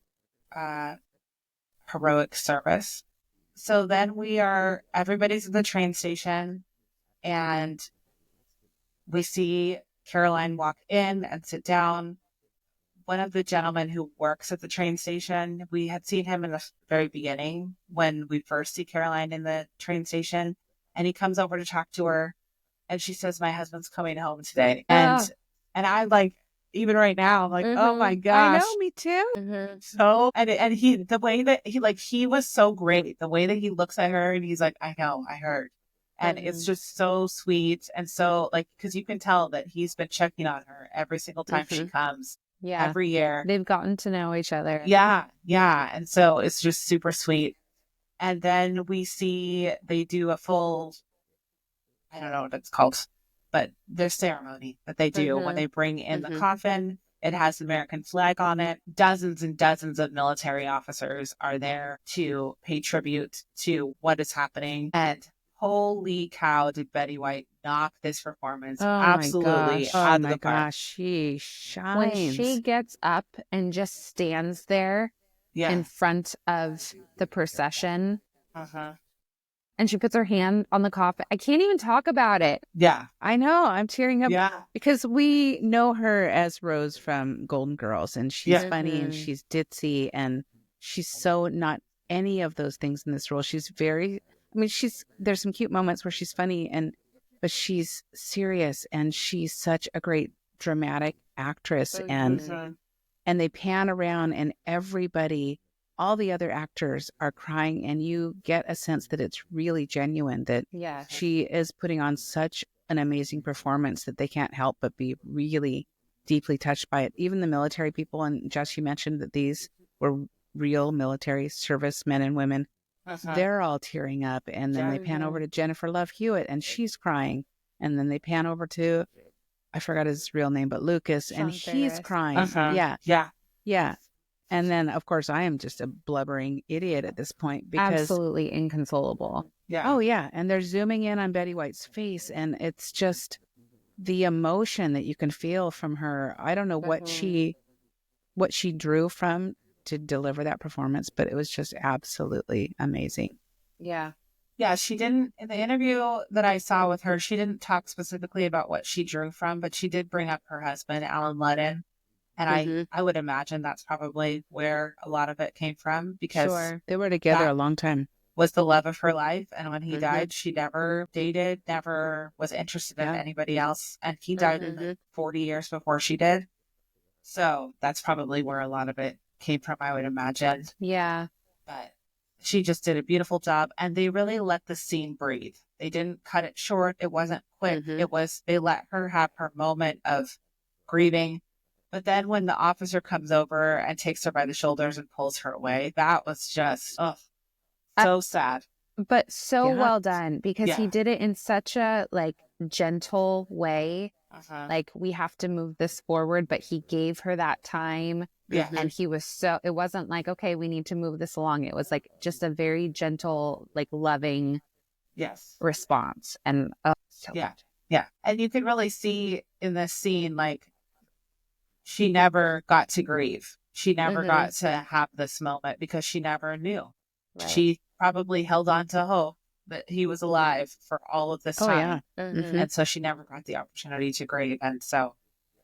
heroic service. So then everybody's at the train station, and we see Caroline walk in and sit down. One of the gentlemen who works at the train station, we had seen him in the very beginning when we first see Caroline in the train station, and he comes over to talk to her, and she says, "My husband's coming home today." And I like, even right now, I'm like, oh my gosh. I know, me too. So, and he, the way that he was so great, the way that he looks at her and he's like, "I know, I heard." And it's just so sweet. And so like, cause you can tell that he's been checking on her every single time she comes. Yeah. Every year. They've gotten to know each other. Yeah. Yeah. And so it's just super sweet. And then we see they do a full, I don't know what it's called, but their ceremony that they do when they bring in the coffin. It has the American flag on it. Dozens and dozens of military officers are there to pay tribute to what is happening. And holy cow, did Betty White knock this performance absolutely out of the park. Gosh, she shines. When she gets up and just stands there in front of the procession and she puts her hand on the coffin, I can't even talk about it. Yeah. I know. I'm tearing up. Yeah. Because we know her as Rose from Golden Girls, and she's funny and she's ditzy, and she's so not any of those things in this role. She's very, I mean, there's some cute moments where she's funny, but she's serious, and she's such a great dramatic actress. And they pan around, and everybody, all the other actors are crying, and you get a sense that it's really genuine, that she is putting on such an amazing performance that they can't help but be really deeply touched by it. Even the military people, and Jess, you mentioned that these were real military service men and women. They're all tearing up, and then they pan over to Jennifer Love Hewitt, and she's crying, and then they pan over to, I forgot his real name, but Lucas, and he's crying. Yeah. And then, of course, I am just a blubbering idiot at this point because absolutely inconsolable. Yeah. Oh yeah, and they're zooming in on Betty White's face, and it's just the emotion that you can feel from her. I don't know what she drew from to deliver that performance, but it was just absolutely amazing. Yeah. Yeah, she didn't, in the interview that I saw with her, she didn't talk specifically about what she drew from, but she did bring up her husband, Alan Ludden. And I would imagine that's probably where a lot of it came from, because they were together a long time. Was the love of her life. And when he died, she never dated, never was interested in anybody else. And he died in like 40 years before she did. So that's probably where a lot of it came from, I would imagine. Yeah. But she just did a beautiful job, and they really let the scene breathe. They didn't cut it short. It wasn't quick. They let her have her moment of grieving, But then when the officer comes over and takes her by the shoulders and pulls her away, that was just so sad. But so Yeah. well done, because he Yeah. did it in such a like gentle way. Like, we have to move this forward, but he gave her that time. Yeah. And he was it wasn't like, okay, we need to move this along. It was like just a very gentle, like loving Yes. response. And so Yeah. Yeah. And you can really see in this scene, like, she never got to grieve. She never got to have this moment because she never knew. Right. She probably held on to hope that he was alive for all of this time. And so she never got the opportunity to grieve. And so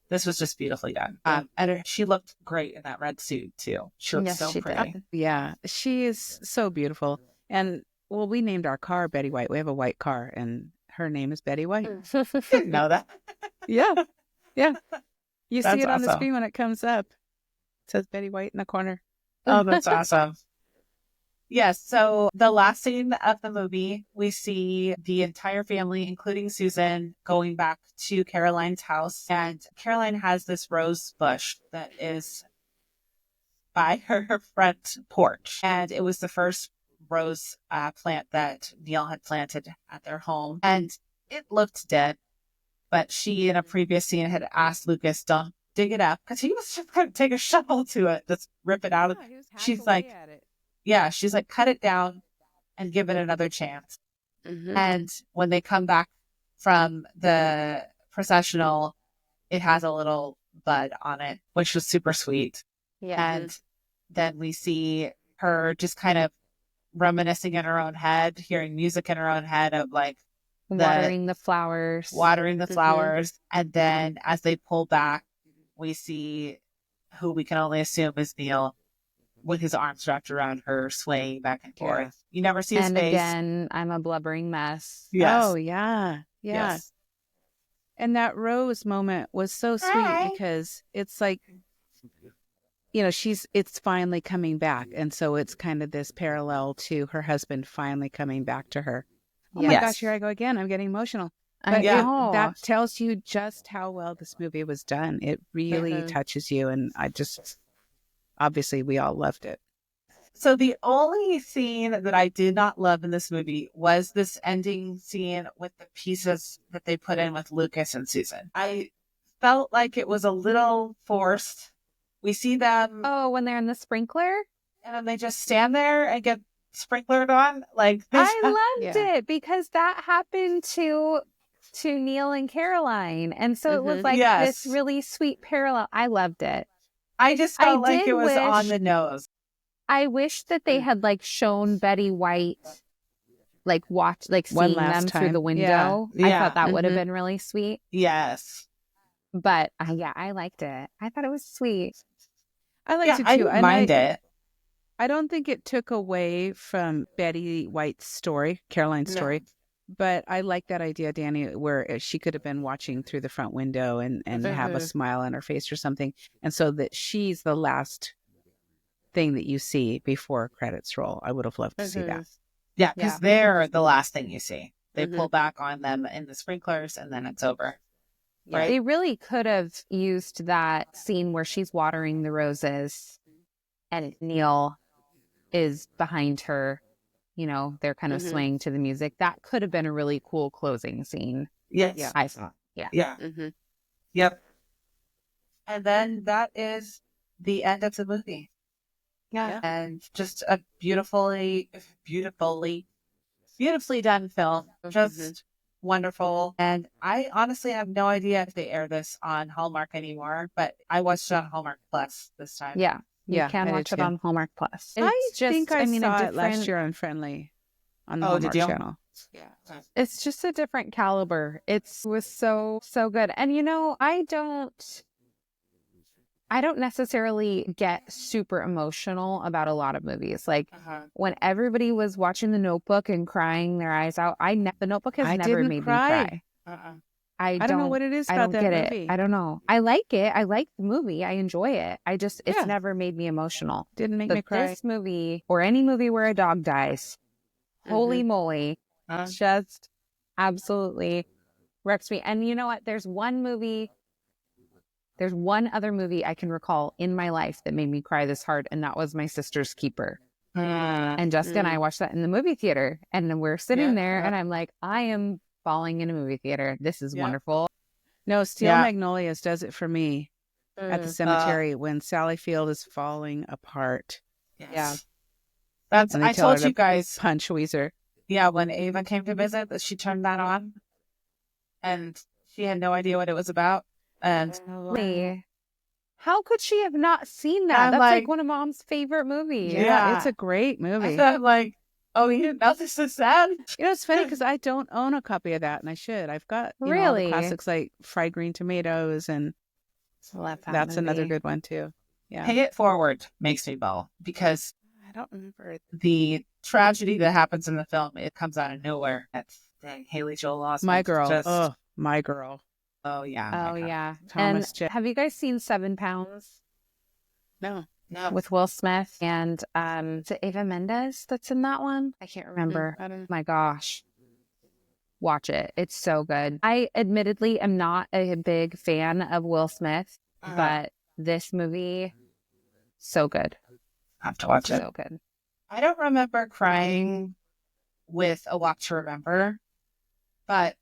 this was just beautifully done. And she looked great in that red suit too. She looked so pretty. did. Yeah, she is so beautiful. And well, we named our car Betty White. We have a white car, and her name is Betty White. Didn't know that. Yeah, yeah. You That's see it on the awesome. screen when it comes up. It says Betty White in the corner. Oh, that's awesome. Yes. So the last scene of the movie, we see the entire family, including Susan, going back to Caroline's house. And Caroline has this rose bush that is by her front porch. And it was the first rose plant that Neil had planted at their home. And it looked dead. But she, in a previous scene, had asked Lucas, don't dig it up. Because he was just going to take a shovel to it, just rip it out. She's like, she's like, cut it down and give it another chance. And when they come back from the processional, it has a little bud on it, which was super sweet. Yeah. And then we see her just kind of reminiscing in her own head, hearing music in her own head of like watering the flowers. And then as they pull back, we see who we can only assume is Neil, with his arms wrapped around her, swaying back and forth. Yeah. You never see his and face. again, I'm a blubbering mess. Yes. Oh, yeah. Yeah. Yes. And that rose moment was so sweet because it's like, you know, it's finally coming back. And so it's kind of this parallel to her husband finally coming back to her. Oh my gosh, here I go again. I'm getting emotional. But that tells you just how well this movie was done. It really touches you. And obviously we all loved it. So the only scene that I did not love in this movie was this ending scene with the pieces that they put in with Lucas and Susan. I felt like it was a little forced. We see them. Oh, when they're in the sprinkler? And then they just stand there and get sprinklered on. Like, I loved it because that happened to Neil and Caroline. And so it was like this really sweet parallel. I loved it. I just felt like it was on the nose. I wish that they had like shown Betty White, like seeing them through the window. Yeah. I thought that would have been really sweet. Yes. But I liked it. I thought it was sweet. I liked it too. I didn't mind it. I don't think it took away from Betty White's story, Caroline's story. But I like that idea, Danny, where she could have been watching through the front window and have a smile on her face or something. And so that she's the last thing that you see before credits roll. I would have loved to see that. Yeah, because they're the last thing you see. They pull back on them in the sprinklers and then it's over. Right? They really could have used that scene where she's watering the roses and Neil is behind her. You know, they're kind of swaying to the music. That could have been a really cool closing scene. Yes. Yeah. I thought. Yeah. Yeah. Yep. And then that is the end of the movie. Yeah. And just a beautifully done film. Just wonderful. And I honestly have no idea if they air this on Hallmark anymore, but I watched it on Hallmark Plus this time. Yeah. You can watch it on Hallmark Plus. I think I saw it last year on Friendly on the Hallmark channel. Yeah. It's just a different caliber. It was so good. And you know, I don't necessarily get super emotional about a lot of movies. Like when everybody was watching The Notebook and crying their eyes out, The Notebook has never made me cry. I don't know what it is about I don't that get movie. it. I don't know. I like it. I like the movie. I enjoy it. It's never made me emotional. Didn't make me cry. This movie or any movie where a dog dies, holy moly, just absolutely wrecks me. And you know what? There's one movie There's one other movie I can recall in my life that made me cry this hard, and that was My Sister's Keeper. And Jessica and I watched that in the movie theater, and then we're sitting there, and I'm like, I am falling in a movie theater. This is wonderful. No, Steel Magnolias does it for me at the cemetery when Sally Field is falling apart. Yeah. I told you guys. Punch Weezer. Yeah, when Ava came to visit, that she turned that on, and she had no idea what it was about. And how could she have not seen that? That's like one of Mom's favorite movies. Yeah, it's a great movie. I'm like, oh, you didn't know this is sad? You know, it's funny because I don't own a copy of that, and I should. I've got all the classics like Fried Green Tomatoes, and that's another good one too. Yeah, Pay It Forward makes me bawl because I don't remember the tragedy that happens in the film. It comes out of nowhere. That's Haley Joel Osment. My girl. My girl. Oh yeah. Oh yeah. Thomas and have you guys seen 7 Pounds? No. With Will Smith and is it Eva Mendes that's in that one? I can't remember. I don't know. My gosh. Watch it. It's so good. I admittedly am not a big fan of Will Smith, but this movie, so good. I have to watch it. So good. I don't remember crying with A Walk to Remember, but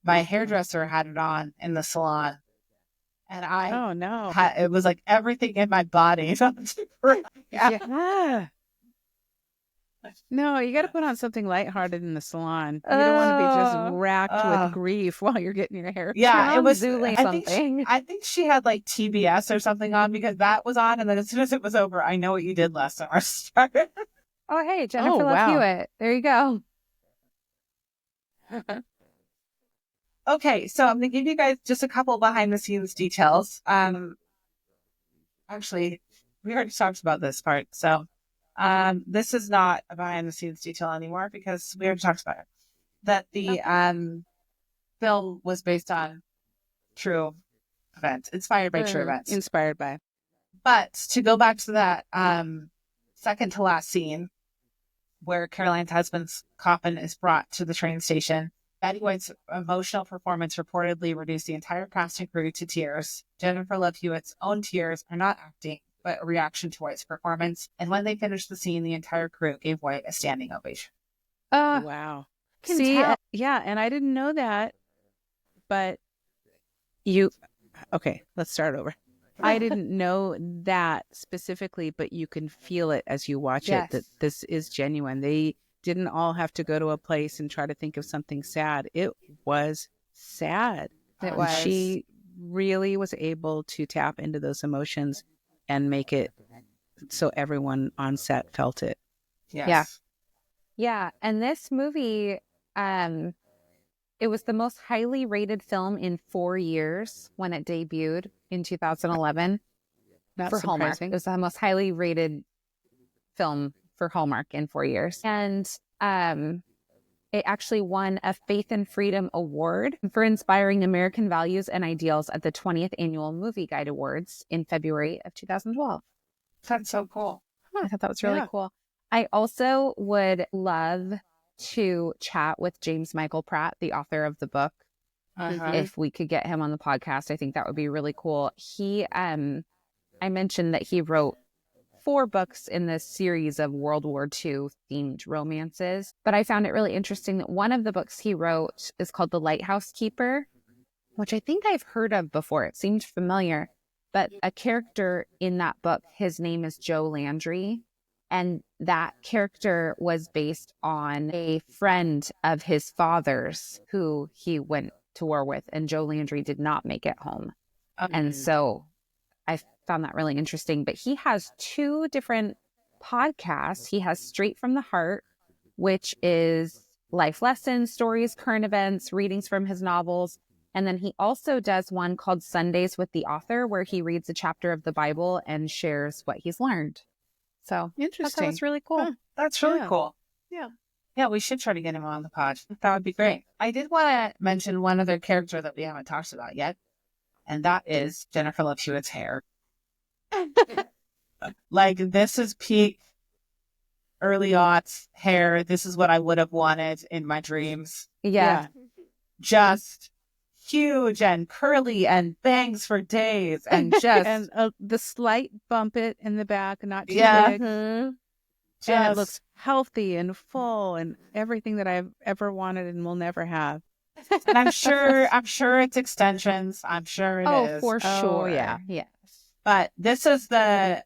my hairdresser had it on in the salon, and it was like everything in my body. Yeah. No, you got to put on something lighthearted in the salon. You don't want to be just racked with grief while you're getting your hair. Yeah, it was something. I think she had like TBS or something on because that was on, and then as soon as it was over, I Know What You Did Last Summer started. Oh, hey, Jennifer Love Hewitt. There you go. Okay, so I'm going to give you guys just a couple behind-the-scenes details. Actually, we already talked about this part, so this is not a behind-the-scenes detail anymore because we already talked about it. That the film was based on true events, inspired by true events. Inspired by. But to go back to that second to last scene where Caroline's husband's coffin is brought to the train station, Betty White's emotional performance reportedly reduced the entire cast and crew to tears. Jennifer Love Hewitt's own tears are not acting, but a reaction to White's performance. And when they finished the scene, the entire crew gave White a standing ovation. Wow. Yeah, and I didn't know that, but okay, let's start over. I didn't know that specifically, but you can feel it as you watch it, that this is genuine. They didn't all have to go to a place and try to think of something sad. It was sad. It was. She really was able to tap into those emotions and make it so everyone on set felt it. Yes. Yeah. And this movie, it was the most highly rated film in 4 years when it debuted in 2011 for Hallmark. It was the most highly rated film for Hallmark in 4 years. And it actually won a Faith and Freedom Award for inspiring American values and ideals at the 20th Annual Movie Guide Awards in February of 2012. That's so cool. I thought that was really cool. I also would love to chat with James Michael Pratt, the author of the book. If we could get him on the podcast, I think that would be really cool. He, I mentioned that he wrote 4 books in this series of World War II themed romances, but I found it really interesting that one of the books he wrote is called The Lighthouse Keeper, which I think I've heard of before. It seemed familiar, but a character in that book, his name is Joe Landry. And that character was based on a friend of his father's who he went to war with, and Joe Landry did not make it home. And so I found that really interesting. But he has 2 different podcasts. He has Straight from the Heart, which is life lessons, stories, current events, readings from his novels. And then he also does one called Sundays with the Author, where he reads a chapter of the Bible and shares what he's learned. So interesting. That was really cool. Huh, that's really cool. Yeah. Yeah, we should try to get him on the pod. That would be great. I did want to mention one other character that we haven't talked about yet, and that is Jennifer Love Hewitt's hair. Like, this is peak early aughts hair. This is what I would have wanted in my dreams. Yeah. Just huge and curly and bangs for days and just And the slight bump it in the back, not too Yeah. big. Mhm. And it just- looks healthy and full and everything that I've ever wanted and will never have. and I'm sure it's extensions. I'm sure it is. Oh, for Oh, sure. yeah. Yes. But this is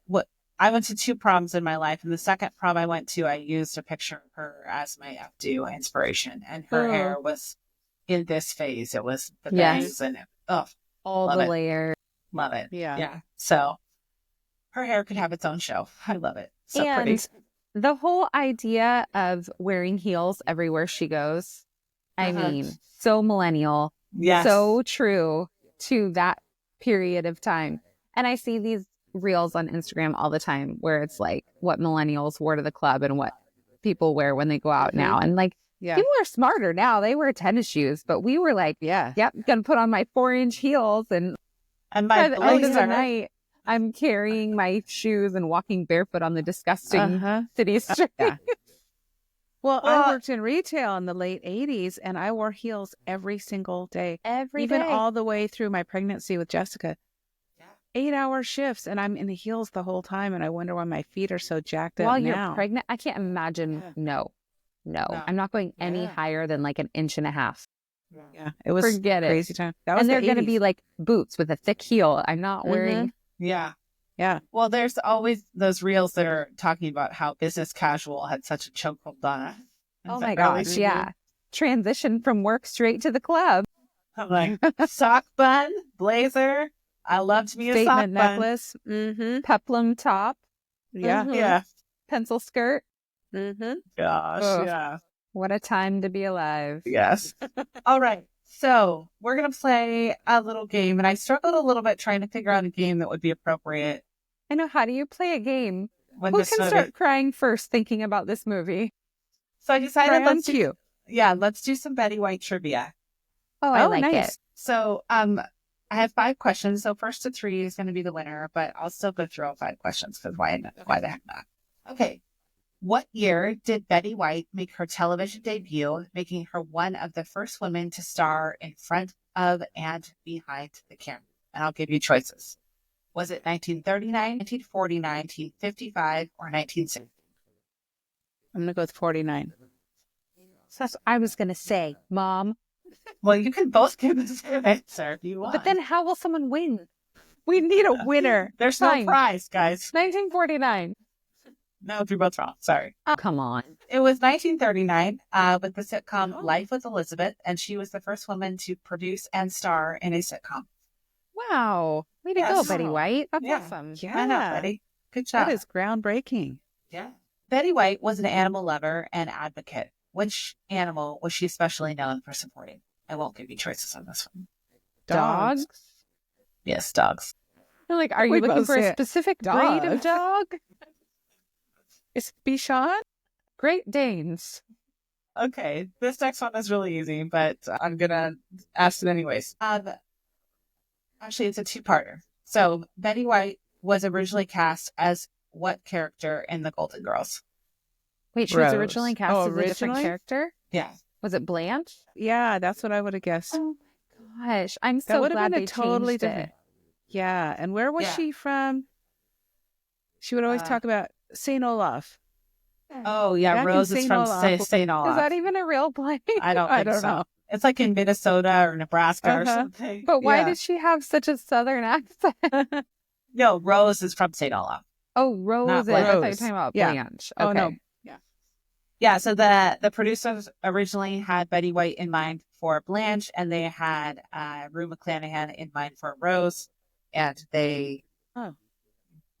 what I went to 2 proms in my life, and the second prom I went to, I used a picture of her as my updo inspiration, and her Oh. hair was in this phase. It was the Yes. bangs and oh, All Love the it. layers. love it. Yeah. Yeah. So her hair could have its own show. I love it. So pretty. And the whole idea of wearing heels everywhere she goes, I Uh-huh. mean, so millennial, Yes. so true to that period of time. And I see these reels on Instagram all the time where it's like what millennials wore to the club and what people wear when they go out now. And like, Yeah. people are smarter now. They wear tennis shoes, but we were like, Yeah. yep, gonna put on my 4-inch heels. And And by my the end of the blazer. night, I'm carrying my shoes and walking barefoot on the disgusting Uh-huh. city street. Yeah. Well, Well- I worked in retail in the late 80s and I wore heels every single day. Every Even day. all the way through my pregnancy with Jessica. Yeah. 8-hour shifts and I'm in the heels the whole time and I wonder why my feet are so jacked up While now. you're pregnant, I can't imagine. Yeah. No. No. I'm not going any Yeah. higher than like an inch and a half. Yeah, it was Forget it. crazy time. That was And they're the going to 80s. be like boots with a thick heel. I'm not wearing. Yeah. Yeah. Well, there's always those reels that are talking about how business casual had such a chokehold on it. Oh my gosh. Yeah. Transition from work straight to the club. I'm like, sock bun, blazer. I loved me a sock Statement bun. necklace. Mm-hmm. Peplum top. Yeah. Mhm. Yeah. Pencil skirt. Mm-hmm. Gosh. Ugh. Yeah. What a time to be alive. Yes. All right. So we're going to play a little game. And I struggled a little bit trying to figure out a game that would be appropriate I know. How do you play a game? when Who this can movie- start crying first thinking about this movie? So I decided Cry on let's do, cue. let's do some Betty White trivia. Oh, I Oh, like nice. it. So I have 5 questions. So first to 3 is going to be the winner, but I'll still go through all 5 questions because why the heck not? Okay. What year did Betty White make her television debut, making her one of the first women to star in front of and behind the camera? And I'll give you choices. Was it 1939, 1949, 1955, or 1960? I'm going to go with 49. So that's what I was going to say, Mom. Well, you can both give the same answer if you want. But then how will someone win? We need a winner. there's Fine. no prize, guys. 1949. No, if you're both wrong. Sorry. Oh, come on. It was 1939 with the sitcom Oh. Life with Elizabeth, and she was the first woman to produce and star in a sitcom. Wow. Way to go, Yes. Betty White. That's Yeah. awesome. Yeah. I know, Betty. Good job. That is groundbreaking. Yeah. Betty White was an animal lover and advocate. Which animal was she especially known for supporting? I won't give you choices on this one. Dogs? Yes, dogs. You're like, are you We looking both for a said specific breed of dog. dog? Is it Bichon? Great Danes. Okay, this next one is really easy, but I'm gonna ask it anyways. Actually, it's a 2-parter. So Betty White was originally cast as what character in The Golden Girls? Wait, she was Rose. originally cast Oh, as a different originally? character? Yeah. Was it Blanche? Yeah, that's what I would have guessed. Oh my gosh. I'm That so would have glad been they a totally changed different. it. Yeah, and where was Yeah. she from? She would always Uh, talk about Saint Olaf. Oh, yeah, Back in Rose is St. from Olaf. St. Olaf. Is that even a real place? I don't I think don't so. know. It's like in Minnesota or Nebraska or Uh-huh. something. But why Yeah. does she have such a southern accent? No, Rose is from St. Olaf. Oh, Rose. Not is. I thought you were Rose. talking about Yeah. Blanche. Oh, Okay. no. Yeah, so the producers originally had Betty White in mind for Blanche, and they had Rue McClanahan in mind for Rose, and they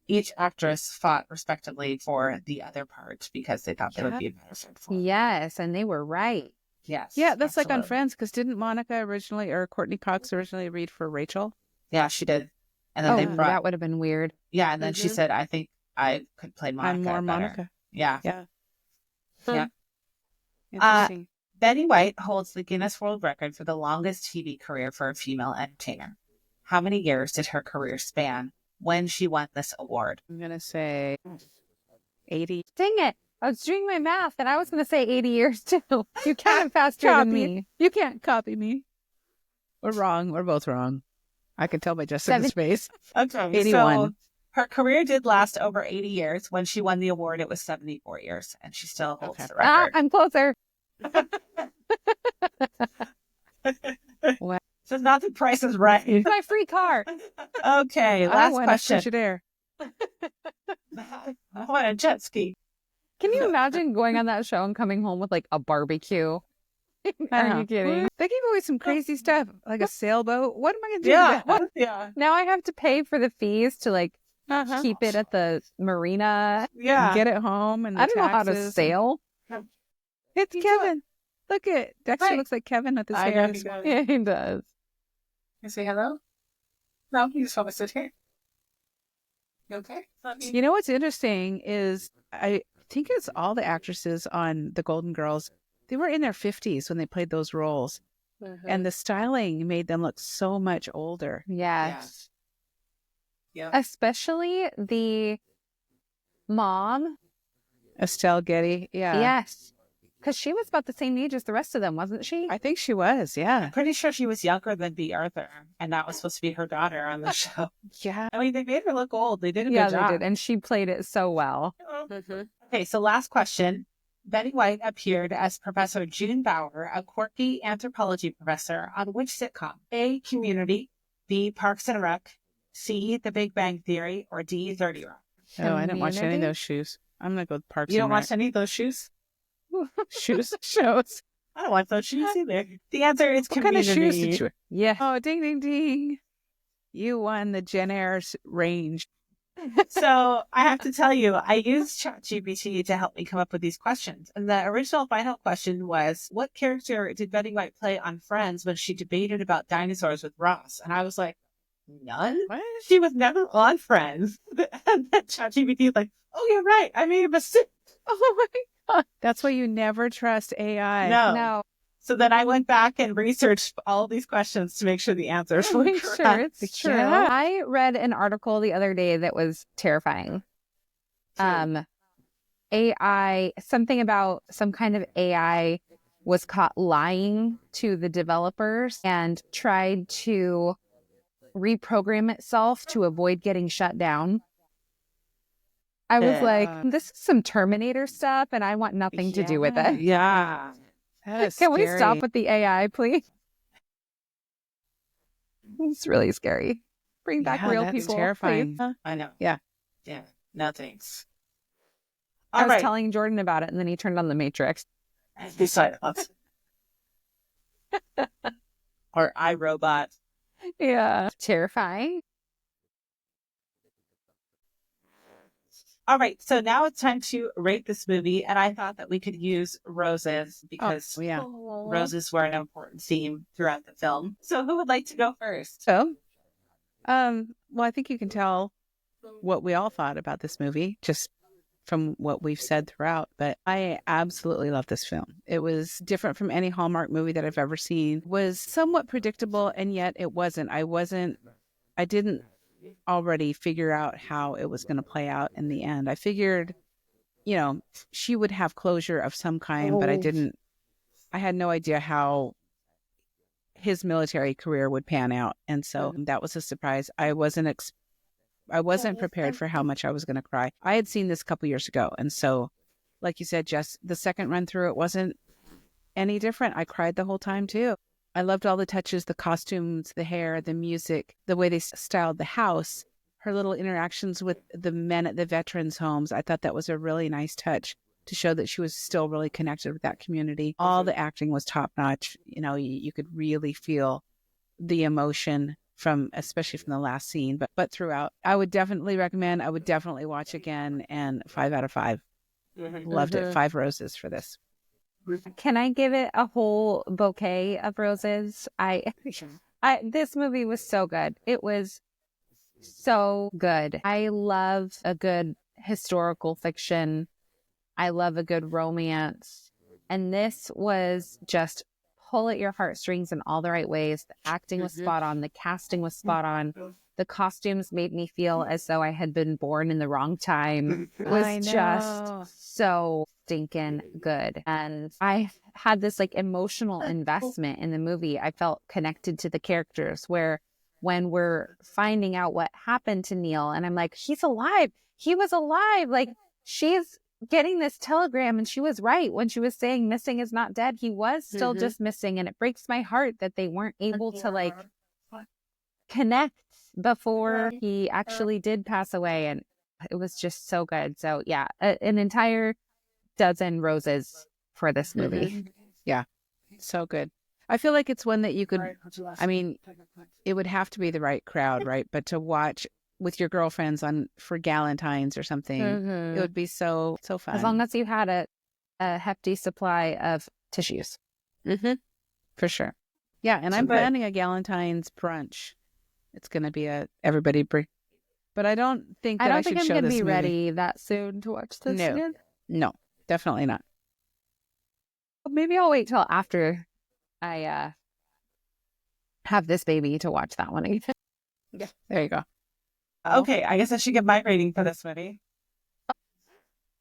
each actress fought respectively for the other part because they thought they would be a better fit for. Yes, and they were right. Yes. Yeah, that's like on absolutely. Friends, because didn't Monica originally, or Courtney Cox originally read for Rachel? Yeah, she did. And then Oh, they brought, that would have been weird. yeah, and then she Mhm. said, I think I could play Monica I'm more better. Monica. Yeah. Yeah. Yeah. Interesting. Betty White holds the Guinness World Record for the longest TV career for a female entertainer. How many years did her career span when she won this award? I'm going to say 80. Dang it. I was doing my math and I was going to say 80 years too. You counted faster than Copy. me. You can't copy me. We're wrong. We're both wrong. I can tell by Jessica's face. Okay. 81. So her career did last over 80 years. When she won the award, it was 74 years, and she still holds the record. I'm closer. Wow. So not the Price is Right. My free car. Okay, I last want question. a Frigidaire. I want a jet ski. Can you imagine going on that show and coming home with like a barbecue? Are you kidding? They gave away some crazy stuff, like a sailboat. What am I going to do Yeah, with that? yeah, Now I have to pay for the fees to like Uh-huh. keep it at the marina. yeah. Get it home and the I don't know how to taxes. sail. It's You Kevin. Look at Dexter Right. looks like Kevin with his I hair. know he does. Yeah, he does. You say hello? No, you just want to sit here. You okay? You know what's interesting is I think it's all the actresses on The Golden Girls. They were in their 50s when they played those roles, and the styling made them look so much older. Yes. Yeah. Especially the mom. Estelle Getty, yeah. Yes. Because she was about the same age as the rest of them, wasn't she? I think she was, yeah. I'm pretty sure she was younger than B. Arthur, and that was supposed to be her daughter on the show. Yeah. I mean, they made her look old. They did a Yeah, good job. they did. And she played it so well. Okay, so last question. Betty White appeared as Professor June Bauer, a quirky anthropology professor, on which sitcom? A. Community, B. Parks and Rec, C. The Big Bang Theory, or D. 30 Rock? Oh, I didn't watch any of Community? those shoes. I'm going to go with Parks You don't and Rec. watch any of those shoes? Shoes shows. I don't like those shoes either. The answer is What kind of Community. shoes did you wear? Yeah. Oh, ding, ding, ding. You won the Jen Ayers range. So I have to tell you, I used ChatGPT to help me come up with these questions. And the original final question was, what character did Betty White play on Friends when she debated about dinosaurs with Ross? And I was like, none? What? She was never on Friends. And then ChatGPT was like, oh, you're right. I made a mistake. Oh my God. That's why you never trust AI. No. So then I went back and researched all these questions to make sure the answers were Make correct. sure it's true. Yeah. I read an article the other day that was terrifying. AI, something about some kind of AI was caught lying to the developers and tried to reprogram itself to avoid getting shut down. I was like, this is some Terminator stuff and I want nothing to do with it. Yeah. That is Can we scary. stop with the AI, please? It's really scary. Bring back Yeah, real that's people. terrifying. please. I know. Yeah. Yeah. No thanks. I All was right. telling Jordan about it, and then he turned on the Matrix. Decided let's. Or iRobot. Yeah. Terrifying. All right, so now it's time to rate this movie, and I thought that we could use roses because Oh, yeah. roses were an important theme throughout the film. So who would like to go first? So, well, I think you can tell what we all thought about this movie just from what we've said throughout, but I absolutely love this film. It was different from any Hallmark movie that I've ever seen. It was somewhat predictable, and yet it wasn't. I didn't already figure out how it was going to play out in the end. I figured, she would have closure of some kind, but I had no idea how his military career would pan out. And so that was a surprise. I wasn't prepared for how much I was going to cry. I had seen this a couple years ago. And so, like you said, Jess, the second run through, it wasn't any different. I cried the whole time too. I loved all the touches, the costumes, the hair, the music, the way they styled the house, her little interactions with the men at the veterans' homes. I thought that was a really nice touch to show that she was still really connected with that community. All the acting was top notch. You could really feel the emotion especially from the last scene, but throughout. I would definitely recommend. I would definitely watch again, and 5 out of 5. Loved it. 5 roses for this. Can I give it a whole bouquet of roses? This movie was so good. It was so good. I love a good historical fiction. I love a good romance. And this was just pull at your heartstrings in all the right ways. The acting was spot on. The casting was spot on. The costumes made me feel as though I had been born in the wrong time. It was just so stinking good. And I had this like emotional investment in the movie. I felt connected to the characters, where when we're finding out what happened to Neil, and I'm like, he's alive. He was alive. Like, she's getting this telegram, and she was right when she was saying missing is not dead. He was still just missing. And it breaks my heart that they weren't able to like connect before he actually did pass away. And it was just so good. So yeah, an entire dozen roses for this movie. Yeah, so good. I feel like it's one that you could, I mean, it would have to be the right crowd, right? But to watch with your girlfriends for Galentine's or something, it would be so fun. As long as you had a hefty supply of tissues. For sure. Yeah, and I'm planning a Galentine's brunch. It's going to be everybody bring. But I don't think that I should I'm show going to this be movie. ready that soon to watch this again. No, definitely not. Maybe I'll wait till after I have this baby to watch that one again. Yeah, there you go. Okay, I guess I should give my rating for this movie.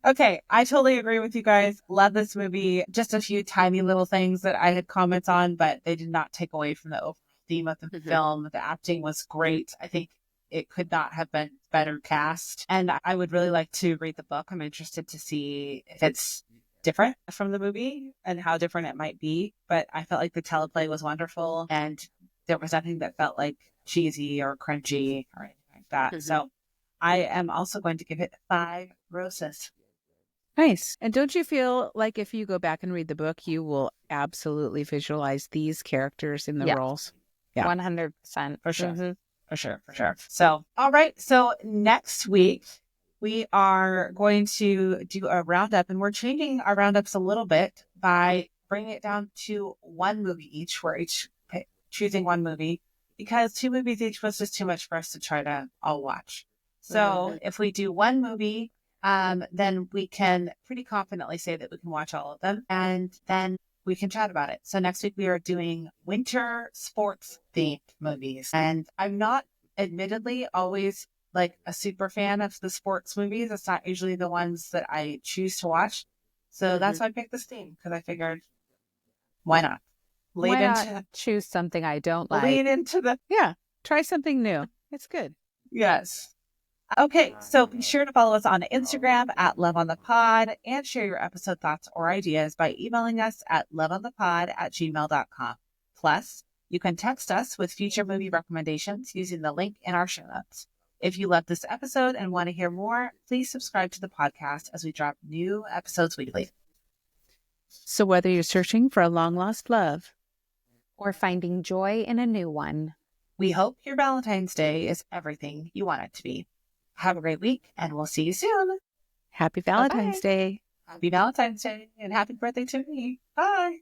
Okay, I totally agree with you guys. Love this movie. Just a few tiny little things that I had comments on, but they did not take away from the overall theme of the film. The acting was great. I think it could not have been better cast. And I would really like to read the book. I'm interested to see if it's different from the movie and how different it might be. But I felt like the teleplay was wonderful, and there was nothing that felt like cheesy or cringy or anything like that. So I am also going to give it 5 roses. Nice. And don't you feel like if you go back and read the book, you will absolutely visualize these characters in the roles? Yeah. 100%. For sure. For sure. So, all right. So next week, we are going to do a roundup, and we're changing our roundups a little bit by bringing it down to one movie each. We're each choosing one movie, because 2 movies each was just too much for us to try to all watch. So if we do one movie, then we can pretty confidently say that we can watch all of them, and then we can chat about it. So next week we are doing winter sports themed movies. And I'm not admittedly always like a super fan of the sports movies. It's not usually the ones that I choose to watch. So that's why I picked this theme, because I figured, why not? Why not choose something I don't like? Lean into the... Yeah, try something new. It's good. Yes. Okay, so be sure to follow us on Instagram at loveonthepod, and share your episode thoughts or ideas by emailing us at loveonthepod@gmail.com. Plus, you can text us with future movie recommendations using the link in our show notes. If you love this episode and want to hear more, please subscribe to the podcast as we drop new episodes weekly. So whether you're searching for a long-lost love or finding joy in a new one, we hope your Valentine's Day is everything you want it to be. Have a great week, and we'll see you soon. Happy Valentine's Day. Happy Valentine's Day, and happy birthday to me. Bye.